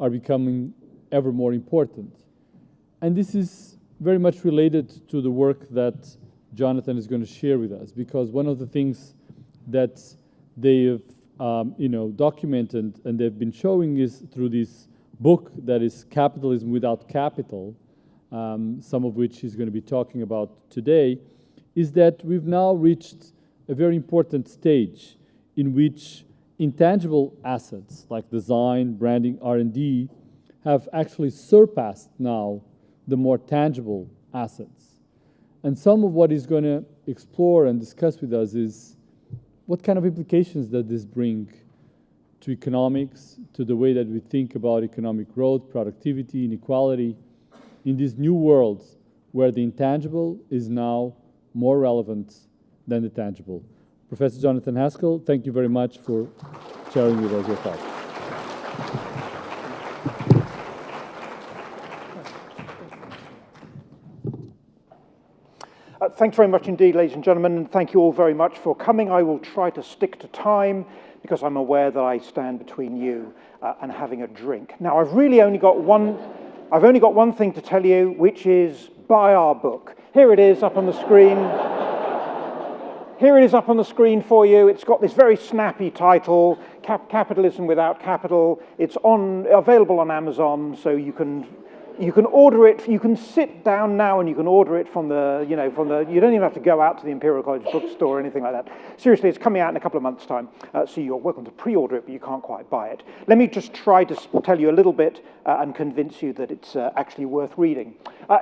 are becoming ever more important. And this is very much related to the work that Jonathan is going to share with us, because one of the things that they have documented and they've been showing is through this book that is Capitalism Without Capital, some of which he's going to be talking about today, is that we've now reached a very important stage in which intangible assets like design, branding, R&D have actually surpassed now the more tangible assets. And some of what he's going to explore and discuss with us is what kind of implications does this bring to economics, to the way that we think about economic growth, productivity, inequality, in these new worlds where the intangible is now more relevant than the tangible. Professor Jonathan Haskel, thank you very much for sharing with us your thoughts. Thanks very much indeed, ladies and gentlemen, and thank you all very much for coming. I will try to stick to time because I'm aware that I stand between you and having a drink. Now, I've only got one thing to tell you, which is buy our book. Here it is up on the screen. Here it is up on the screen for you. It's got this very snappy title, Capitalism Without Capital. It's available on Amazon, so you can order it. You can sit down now and you can order it from the, you don't even have to go out to the Imperial College bookstore or anything like that. Seriously, it's coming out in a couple of months' time, so you're welcome to pre-order it, but you can't quite buy it. Let me just try to tell you a little bit and convince you that it's actually worth reading.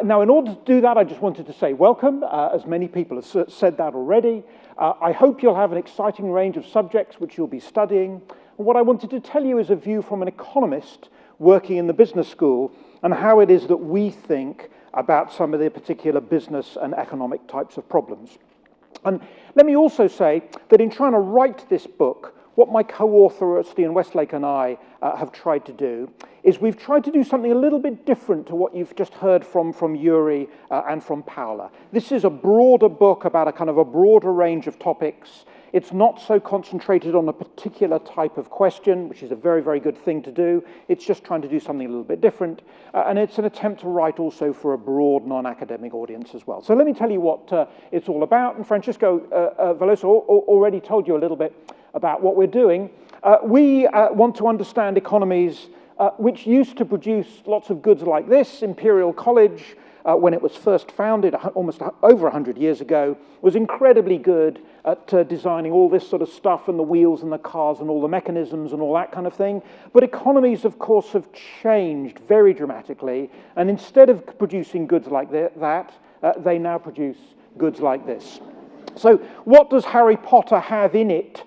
Now, in order to do that, I just wanted to say welcome, as many people have said that already. I hope you'll have an exciting range of subjects which you'll be studying. And what I wanted to tell you is a view from an economist working in the business school and how it is that we think about some of the particular business and economic types of problems. And let me also say that in trying to write this book, what my co-author, Stian Westlake, and I have tried to do is we've tried to do something a little bit different to what you've just heard from Yuri and from Paola. This is a broader book about a kind of a broader range of topics. It's not so concentrated on a particular type of question, which is a very, very good thing to do. It's just trying to do something a little bit different. And it's an attempt to write also for a broad non-academic audience as well. So let me tell you what it's all about. And Francisco Veloso already told you a little bit about what we're doing. We want to understand economies which used to produce lots of goods like this. Imperial College, when it was first founded almost over 100 years ago, was incredibly good at designing all this sort of stuff and the wheels and the cars and all the mechanisms and all that kind of thing. But economies, of course, have changed very dramatically. And instead of producing goods like that, they now produce goods like this. So what does Harry Potter have in it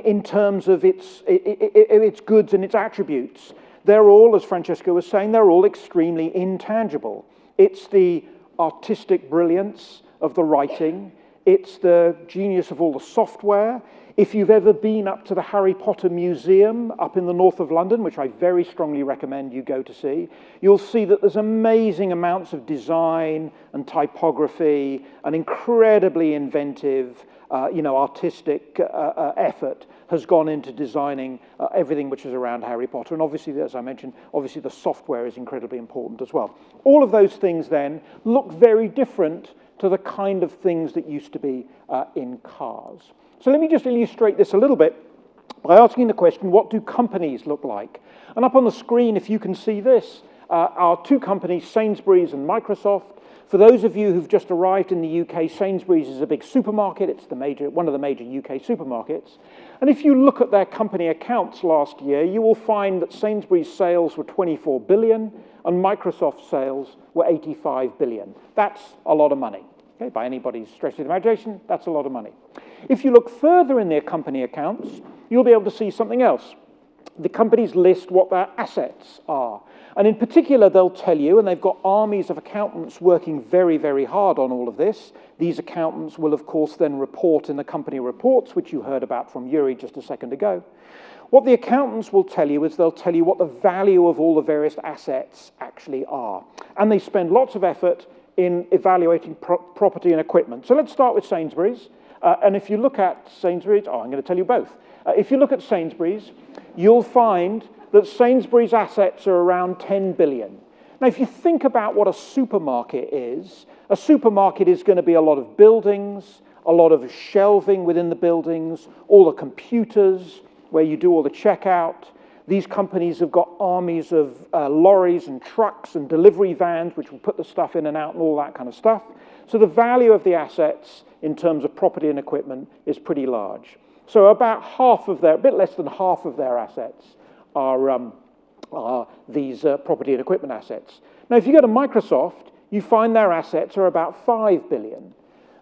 in terms of its goods and its attributes? They're all, as Francesco was saying, they're all extremely intangible. It's the artistic brilliance of the writing. It's the genius of all the software. If you've ever been up to the Harry Potter Museum up in the north of London, which I very strongly recommend you go to see, you'll see that there's amazing amounts of design and typography and incredibly inventive, artistic effort has gone into designing everything which is around Harry Potter. And obviously, as I mentioned, obviously the software is incredibly important as well. All of those things then look very different to the kind of things that used to be in cars. So let me just illustrate this a little bit by asking the question, what do companies look like? And up on the screen, if you can see this, are two companies, Sainsbury's and Microsoft. For those of you who've just arrived in the UK, Sainsbury's is a big supermarket. It's one of the major UK supermarkets. And if you look at their company accounts last year, you will find that Sainsbury's sales were 24 billion and Microsoft sales were 85 billion. That's a lot of money. Okay, by anybody's stretch of the imagination, that's a lot of money. If you look further in their company accounts, you'll be able to see something else. The companies list what their assets are. And in particular, they'll tell you, and they've got armies of accountants working very, very hard on all of this. These accountants will, of course, then report in the company reports, which you heard about from Yuri just a second ago. What the accountants will tell you is they'll tell you what the value of all the various assets actually are. And they spend lots of effort in evaluating property and equipment. So let's start with Sainsbury's. And if you look at Sainsbury's, I'm going to tell you both. If you look at Sainsbury's, you'll find that Sainsbury's assets are around 10 billion. Now, if you think about what a supermarket is going to be a lot of buildings, a lot of shelving within the buildings, all the computers where you do all the checkout. These companies have got armies of lorries and trucks and delivery vans which will put the stuff in and out and all that kind of stuff. So the value of the assets in terms of property and equipment is pretty large. So about a bit less than half of their assets are these property and equipment assets. Now, if you go to Microsoft, you find their assets are about 5 billion.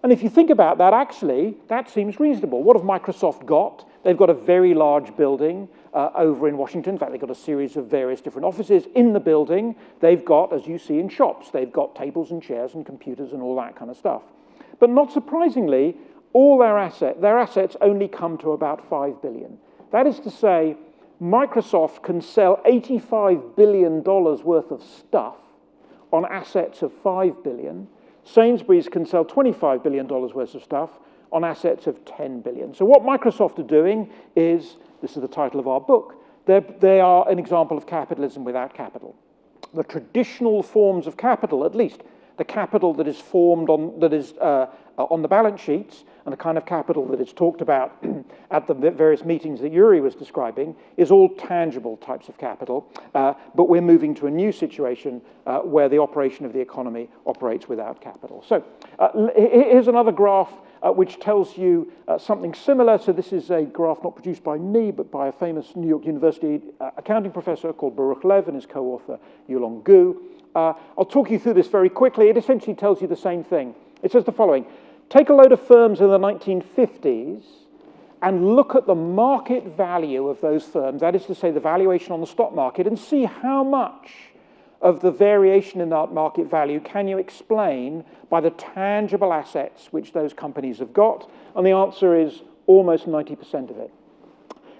And if you think about that, actually, that seems reasonable. What have Microsoft got? They've got a very large building over in Washington. In fact, they've got a series of various different offices in the building. They've got, as you see in shops, they've got tables and chairs and computers and all that kind of stuff. But not surprisingly, all their assets only come to about 5 billion. That is to say, Microsoft can sell $85 billion worth of stuff on assets of 5 billion. Sainsbury's can sell $25 billion worth of stuff on assets of 10 billion. So what Microsoft are doing is, this is the title of our book, they are an example of capitalism without capital. The traditional forms of capital, at least the capital that is formed on the balance sheets, and the kind of capital that is talked about at the various meetings that Yuri was describing, is all tangible types of capital. But we're moving to a new situation where the operation of the economy operates without capital. So here's another graph which tells you something similar. So this is a graph not produced by me, but by a famous New York University accounting professor called Baruch Lev and his co-author Yulong Gu. I'll talk you through this very quickly. It essentially tells you the same thing. It says the following. Take a load of firms in the 1950s and look at the market value of those firms, that is to say the valuation on the stock market, and see how much of the variation in that market value can you explain by the tangible assets which those companies have got? And the answer is almost 90% of it.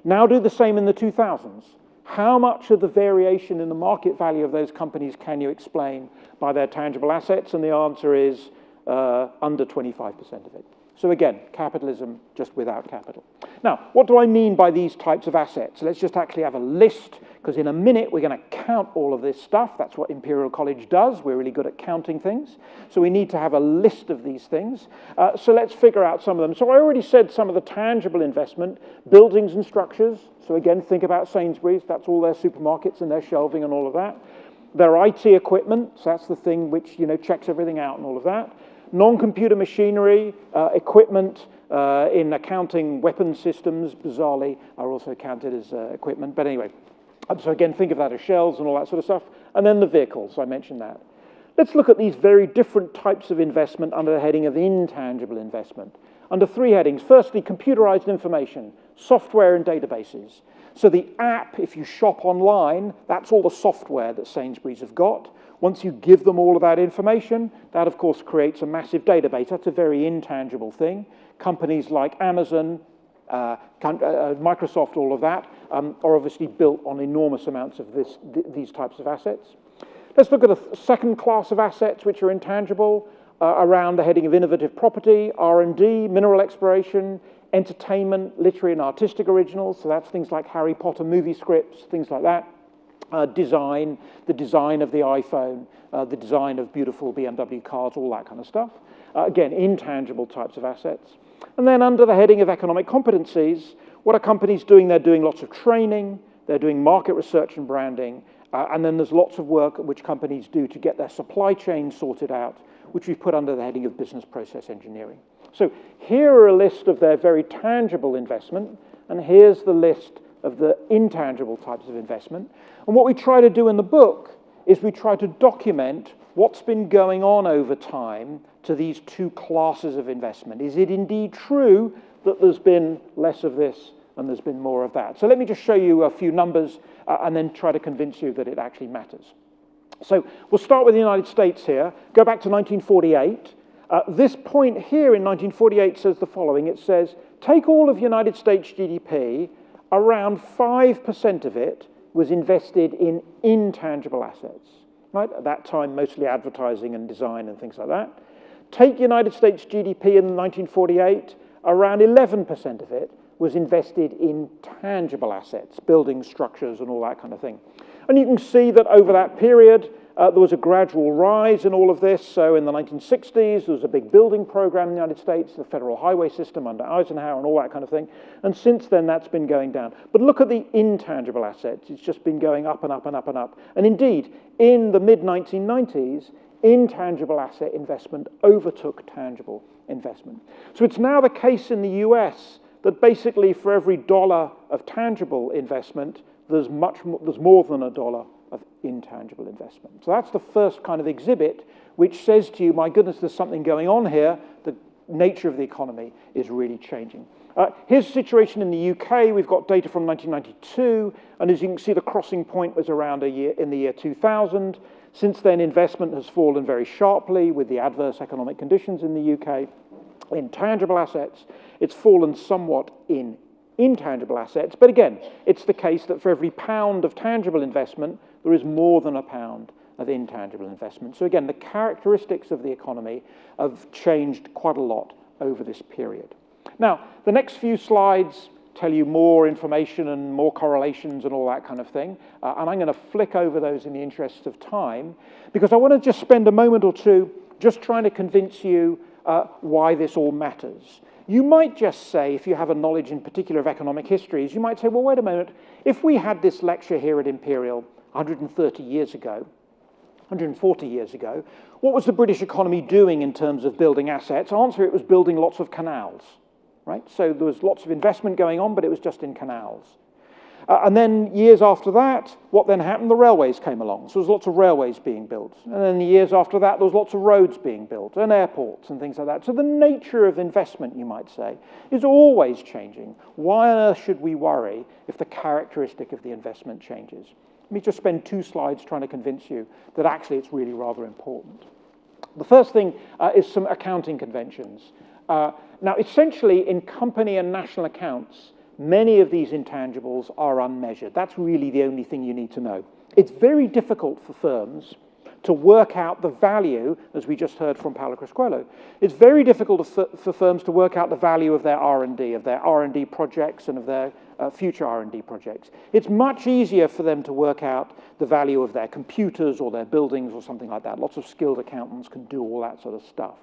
Now do the same in the 2000s. How much of the variation in the market value of those companies can you explain by their tangible assets? And the answer is under 25% of it. So again, capitalism just without capital. Now, what do I mean by these types of assets? Let's just actually have a list, because in a minute we're going to count all of this stuff. That's what Imperial College does. We're really good at counting things. So we need to have a list of these things. So let's figure out some of them. So I already said some of the tangible investment, buildings and structures. So again, think about Sainsbury's. That's all their supermarkets and their shelving and all of that. Their IT equipment, so that's the thing which, checks everything out and all of that. Non-computer machinery, equipment in accounting, weapon systems, bizarrely, are also counted as equipment. But anyway, so again, think of that as shells and all that sort of stuff. And then the vehicles, I mentioned that. Let's look at these very different types of investment under the heading of intangible investment. Under three headings. Firstly, computerized information, software and databases. So the app, if you shop online, that's all the software that Sainsbury's have got. Once you give them all of that information, that of course creates a massive database. That's a very intangible thing. Companies like Amazon, Microsoft, all of that, are obviously built on enormous amounts of these types of assets. Let's look at a second class of assets which are intangible around the heading of innovative property, R&D, mineral exploration, entertainment, literary and artistic originals. So that's things like Harry Potter movie scripts, things like that. Design, the design of the iPhone, the design of beautiful BMW cars, all that kind of stuff. Again, intangible types of assets. And then under the heading of economic competencies, what are companies doing? They're doing lots of training, they're doing market research and branding, and then there's lots of work which companies do to get their supply chain sorted out, which we've put under the heading of business process engineering. So here are a list of their very tangible investment, and here's the list of the intangible types of investment. And what we try to do in the book is we try to document what's been going on over time to these two classes of investment. Is it indeed true that there's been less of this and there's been more of that? So let me just show you a few numbers and then try to convince you that it actually matters. So we'll start with the United States here, go back to 1948. This point here in 1948 says the following. It says, take all of United States GDP, around 5% of it was invested in intangible assets. Right? At that time, mostly advertising and design and things like that. Take United States GDP in 1948, around 11% of it was invested in tangible assets, buildings, structures, and all that kind of thing. And you can see that over that period, there was a gradual rise in all of this. So in the 1960s, there was a big building program in the United States, the federal highway system under Eisenhower and all that kind of thing. And since then, that's been going down. But look at the intangible assets. It's just been going up and up and up and up. And indeed, in the mid-1990s, intangible asset investment overtook tangible investment. So it's now the case in the US that basically for every dollar of tangible investment, there's more than a dollar of intangible investment. So that's the first kind of exhibit which says to you, my goodness, there's something going on here. The nature of the economy is really changing. Here's the situation in the UK. We've got data from 1992, and as you can see, the crossing point was around in the year 2000. Since then, investment has fallen very sharply with the adverse economic conditions in the UK. In tangible assets, it's fallen somewhat in intangible assets. But again, it's the case that for every pound of tangible investment, there is more than a pound of intangible investment. So again, the characteristics of the economy have changed quite a lot over this period. Now, the next few slides tell you more information and more correlations and all that kind of thing. And I'm going to flick over those in the interest of time, because I want to just spend a moment or two just trying to convince you why this all matters. You might just say, if you have a knowledge in particular of economic histories, you might say, well, wait a minute, if we had this lecture here at Imperial 130 years ago, 140 years ago, what was the British economy doing in terms of building assets? Answer, it was building lots of canals, right? So there was lots of investment going on, but it was just in canals. And then years after that, what then happened? The railways came along. So there was lots of railways being built. And then the years after that, there was lots of roads being built and airports and things like that. So the nature of investment, you might say, is always changing. Why on earth should we worry if the characteristic of the investment changes? Let me just spend 2 slides trying to convince you that actually it's really rather important. The first thing is some accounting conventions. Now, essentially, in company and national accounts, many of these intangibles are unmeasured. That's really the only thing you need to know. It's very difficult for firms to work out the value, as we just heard from Paola Criscuolo. It's very difficult for firms to work out the value of their R&D projects and of their future R&D projects. It's much easier for them to work out the value of their computers or their buildings or something like that. Lots of skilled accountants can do all that sort of stuff.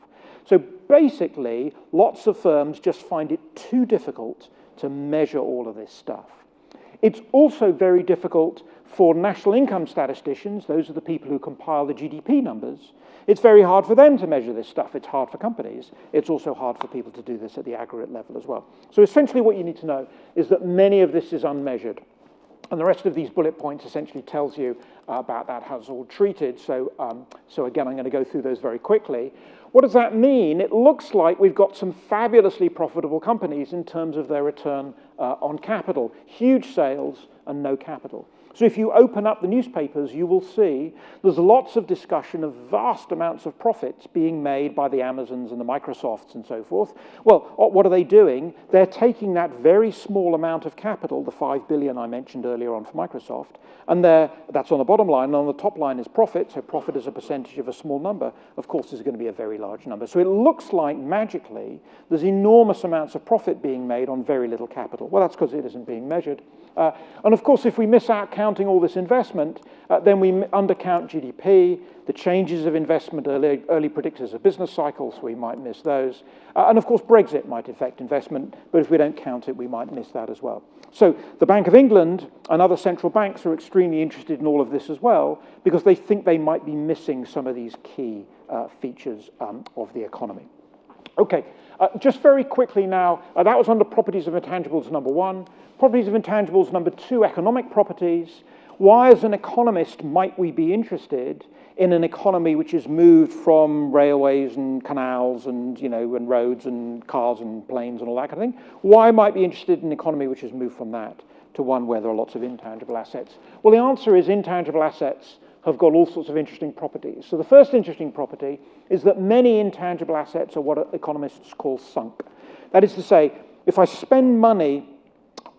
So basically, lots of firms just find it too difficult to measure all of this stuff. It's also very difficult for national income statisticians, those are the people who compile the GDP numbers. It's very hard for them to measure this stuff. It's hard for companies. It's also hard for people to do this at the aggregate level as well. So essentially what you need to know is that many of this is unmeasured. And the rest of these bullet points essentially tells you about that, how it's all treated. So again, I'm going to go through those very quickly. What does that mean? It looks like we've got some fabulously profitable companies in terms of their return on capital. Huge sales and no capital. So if you open up the newspapers, you will see there's lots of discussion of vast amounts of profits being made by the Amazons and the Microsofts and so forth. Well, what are they doing? They're taking that very small amount of capital, the $5 billion I mentioned earlier on for Microsoft, and that's on the bottom line, and on the top line is profit, so profit as a percentage of a small number, of course, is going to be a very large number. So it looks like magically there's enormous amounts of profit being made on very little capital. Well, that's because it isn't being measured. And of course, if we miss out counting all this investment, then we undercount GDP, the changes of investment, early predictors of business cycles, we might miss those. And of course, Brexit might affect investment, but if we don't count it, we might miss that as well. So the Bank of England and other central banks are extremely interested in all of this as well, because they think they might be missing some of these key features of the economy. Okay, just very quickly now, that was under properties of intangibles, number 1. Properties of intangibles, number 2, economic properties. Why, as an economist, might we be interested in an economy which has moved from railways and canals and, and roads and cars and planes and all that kind of thing? Why might we be interested in an economy which has moved from that to one where there are lots of intangible assets? Well, the answer is intangible assets have got all sorts of interesting properties. So the first interesting property is that many intangible assets are what economists call sunk. That is to say, if I spend money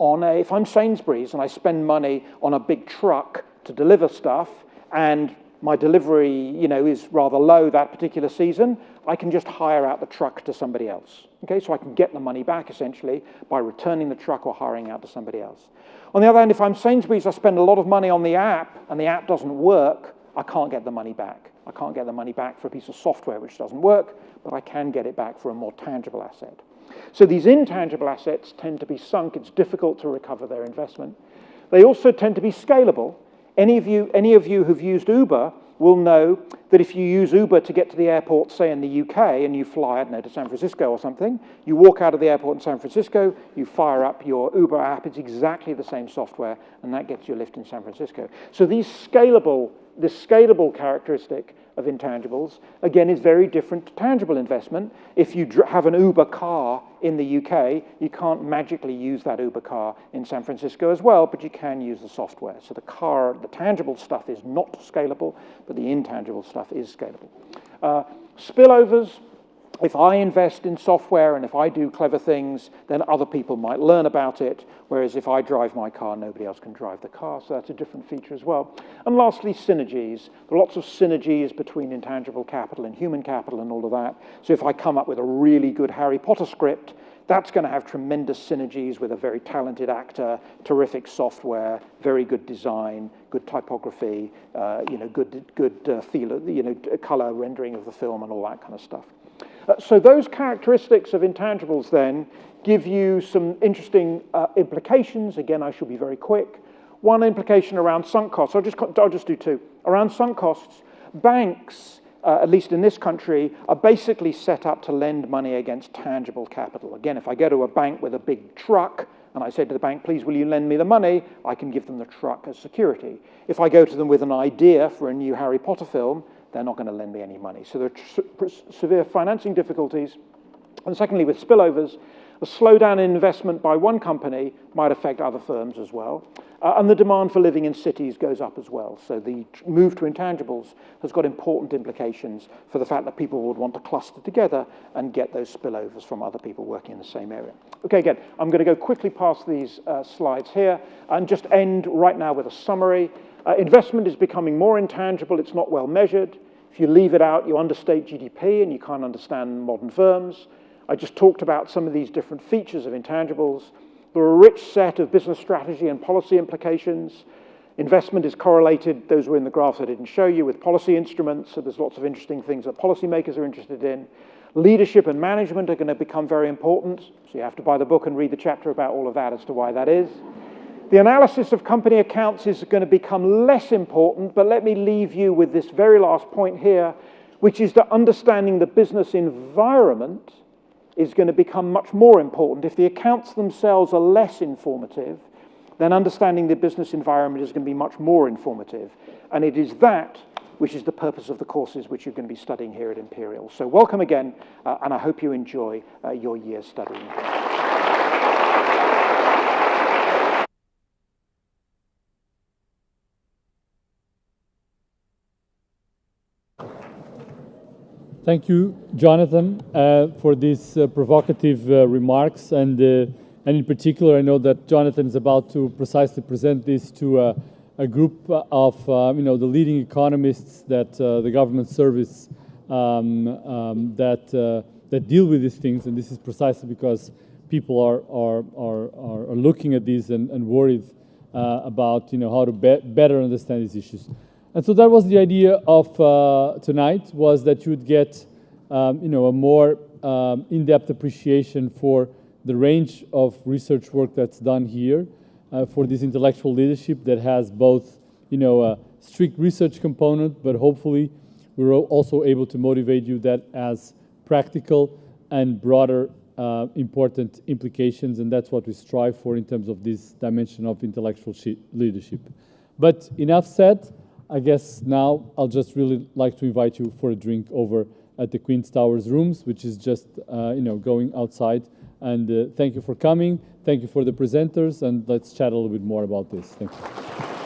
if I'm Sainsbury's and I spend money on a big truck to deliver stuff, and my delivery, is rather low that particular season, I can just hire out the truck to somebody else. Okay, so I can get the money back essentially by returning the truck or hiring out to somebody else. On the other hand, if I'm Sainsbury's, I spend a lot of money on the app and the app doesn't work, I can't get the money back. I can't get the money back for a piece of software which doesn't work, but I can get it back for a more tangible asset. So these intangible assets tend to be sunk. It's difficult to recover their investment. They also tend to be scalable. Any of you who've used Uber will know that if you use Uber to get to the airport, say in the UK, and you fly, I don't know, to San Francisco or something, you walk out of the airport in San Francisco, you fire up your Uber app, it's exactly the same software, and that gets you a lift in San Francisco. So this scalable characteristic of intangibles, again, is very different to tangible investment. If you have an Uber car in the UK, you can't magically use that Uber car in San Francisco as well, but you can use the software. So the tangible stuff is not scalable, but the intangible stuff is scalable. Spillovers. If I invest in software and if I do clever things, then other people might learn about it, whereas if I drive my car, nobody else can drive the car, so that's a different feature as well. And lastly, synergies. There are lots of synergies between intangible capital and human capital and all of that. So if I come up with a really good Harry Potter script, that's going to have tremendous synergies with a very talented actor, terrific software, very good design, good typography, good feel, color rendering of the film and all that kind of stuff. So those characteristics of intangibles then give you some interesting implications. Again, I shall be very quick. One implication around sunk costs. I'll just do two. Around sunk costs, banks, at least in this country, are basically set up to lend money against tangible capital. Again, if I go to a bank with a big truck and I say to the bank, please, will you lend me the money? I can give them the truck as security. If I go to them with an idea for a new Harry Potter film, they're not going to lend me any money. So there are severe financing difficulties. And secondly, with spillovers, a slowdown in investment by one company might affect other firms as well. And the demand for living in cities goes up as well. So the move to intangibles has got important implications for the fact that people would want to cluster together and get those spillovers from other people working in the same area. Okay, again, I'm going to go quickly past these slides here and just end right now with a summary. Investment is becoming more intangible. It's not well measured. If you leave it out, you understate GDP and you can't understand modern firms. I just talked about some of these different features of intangibles. There are a rich set of business strategy and policy implications. Investment is correlated, those were in the graphs I didn't show you, with policy instruments, so there's lots of interesting things that policymakers are interested in. Leadership and management are going to become very important, so you have to buy the book and read the chapter about all of that as to why that is. The analysis of company accounts is going to become less important, but let me leave you with this very last point here, which is that understanding the business environment is going to become much more important. If the accounts themselves are less informative, then understanding the business environment is going to be much more informative. And it is that which is the purpose of the courses which you're going to be studying here at Imperial. So welcome again, and I hope you enjoy your year studying. Thank you, Jonathan, for these provocative remarks. And in particular, I know that Jonathan is about to precisely present this to a group of the leading economists that the government service that deal with these things. And this is precisely because people are looking at these and worried about how to better understand these issues. And so that was the idea of tonight, was that you would get a more in-depth appreciation for the range of research work that's done here, for this intellectual leadership that has both a strict research component, but hopefully we're also able to motivate you that has practical and broader important implications, and that's what we strive for in terms of this dimension of intellectual leadership. But enough said. I guess now I'll just really like to invite you for a drink over at the Queen's Towers rooms, which is just going outside. And thank you for coming. Thank you for the presenters, and let's chat a little bit more about this. Thank you.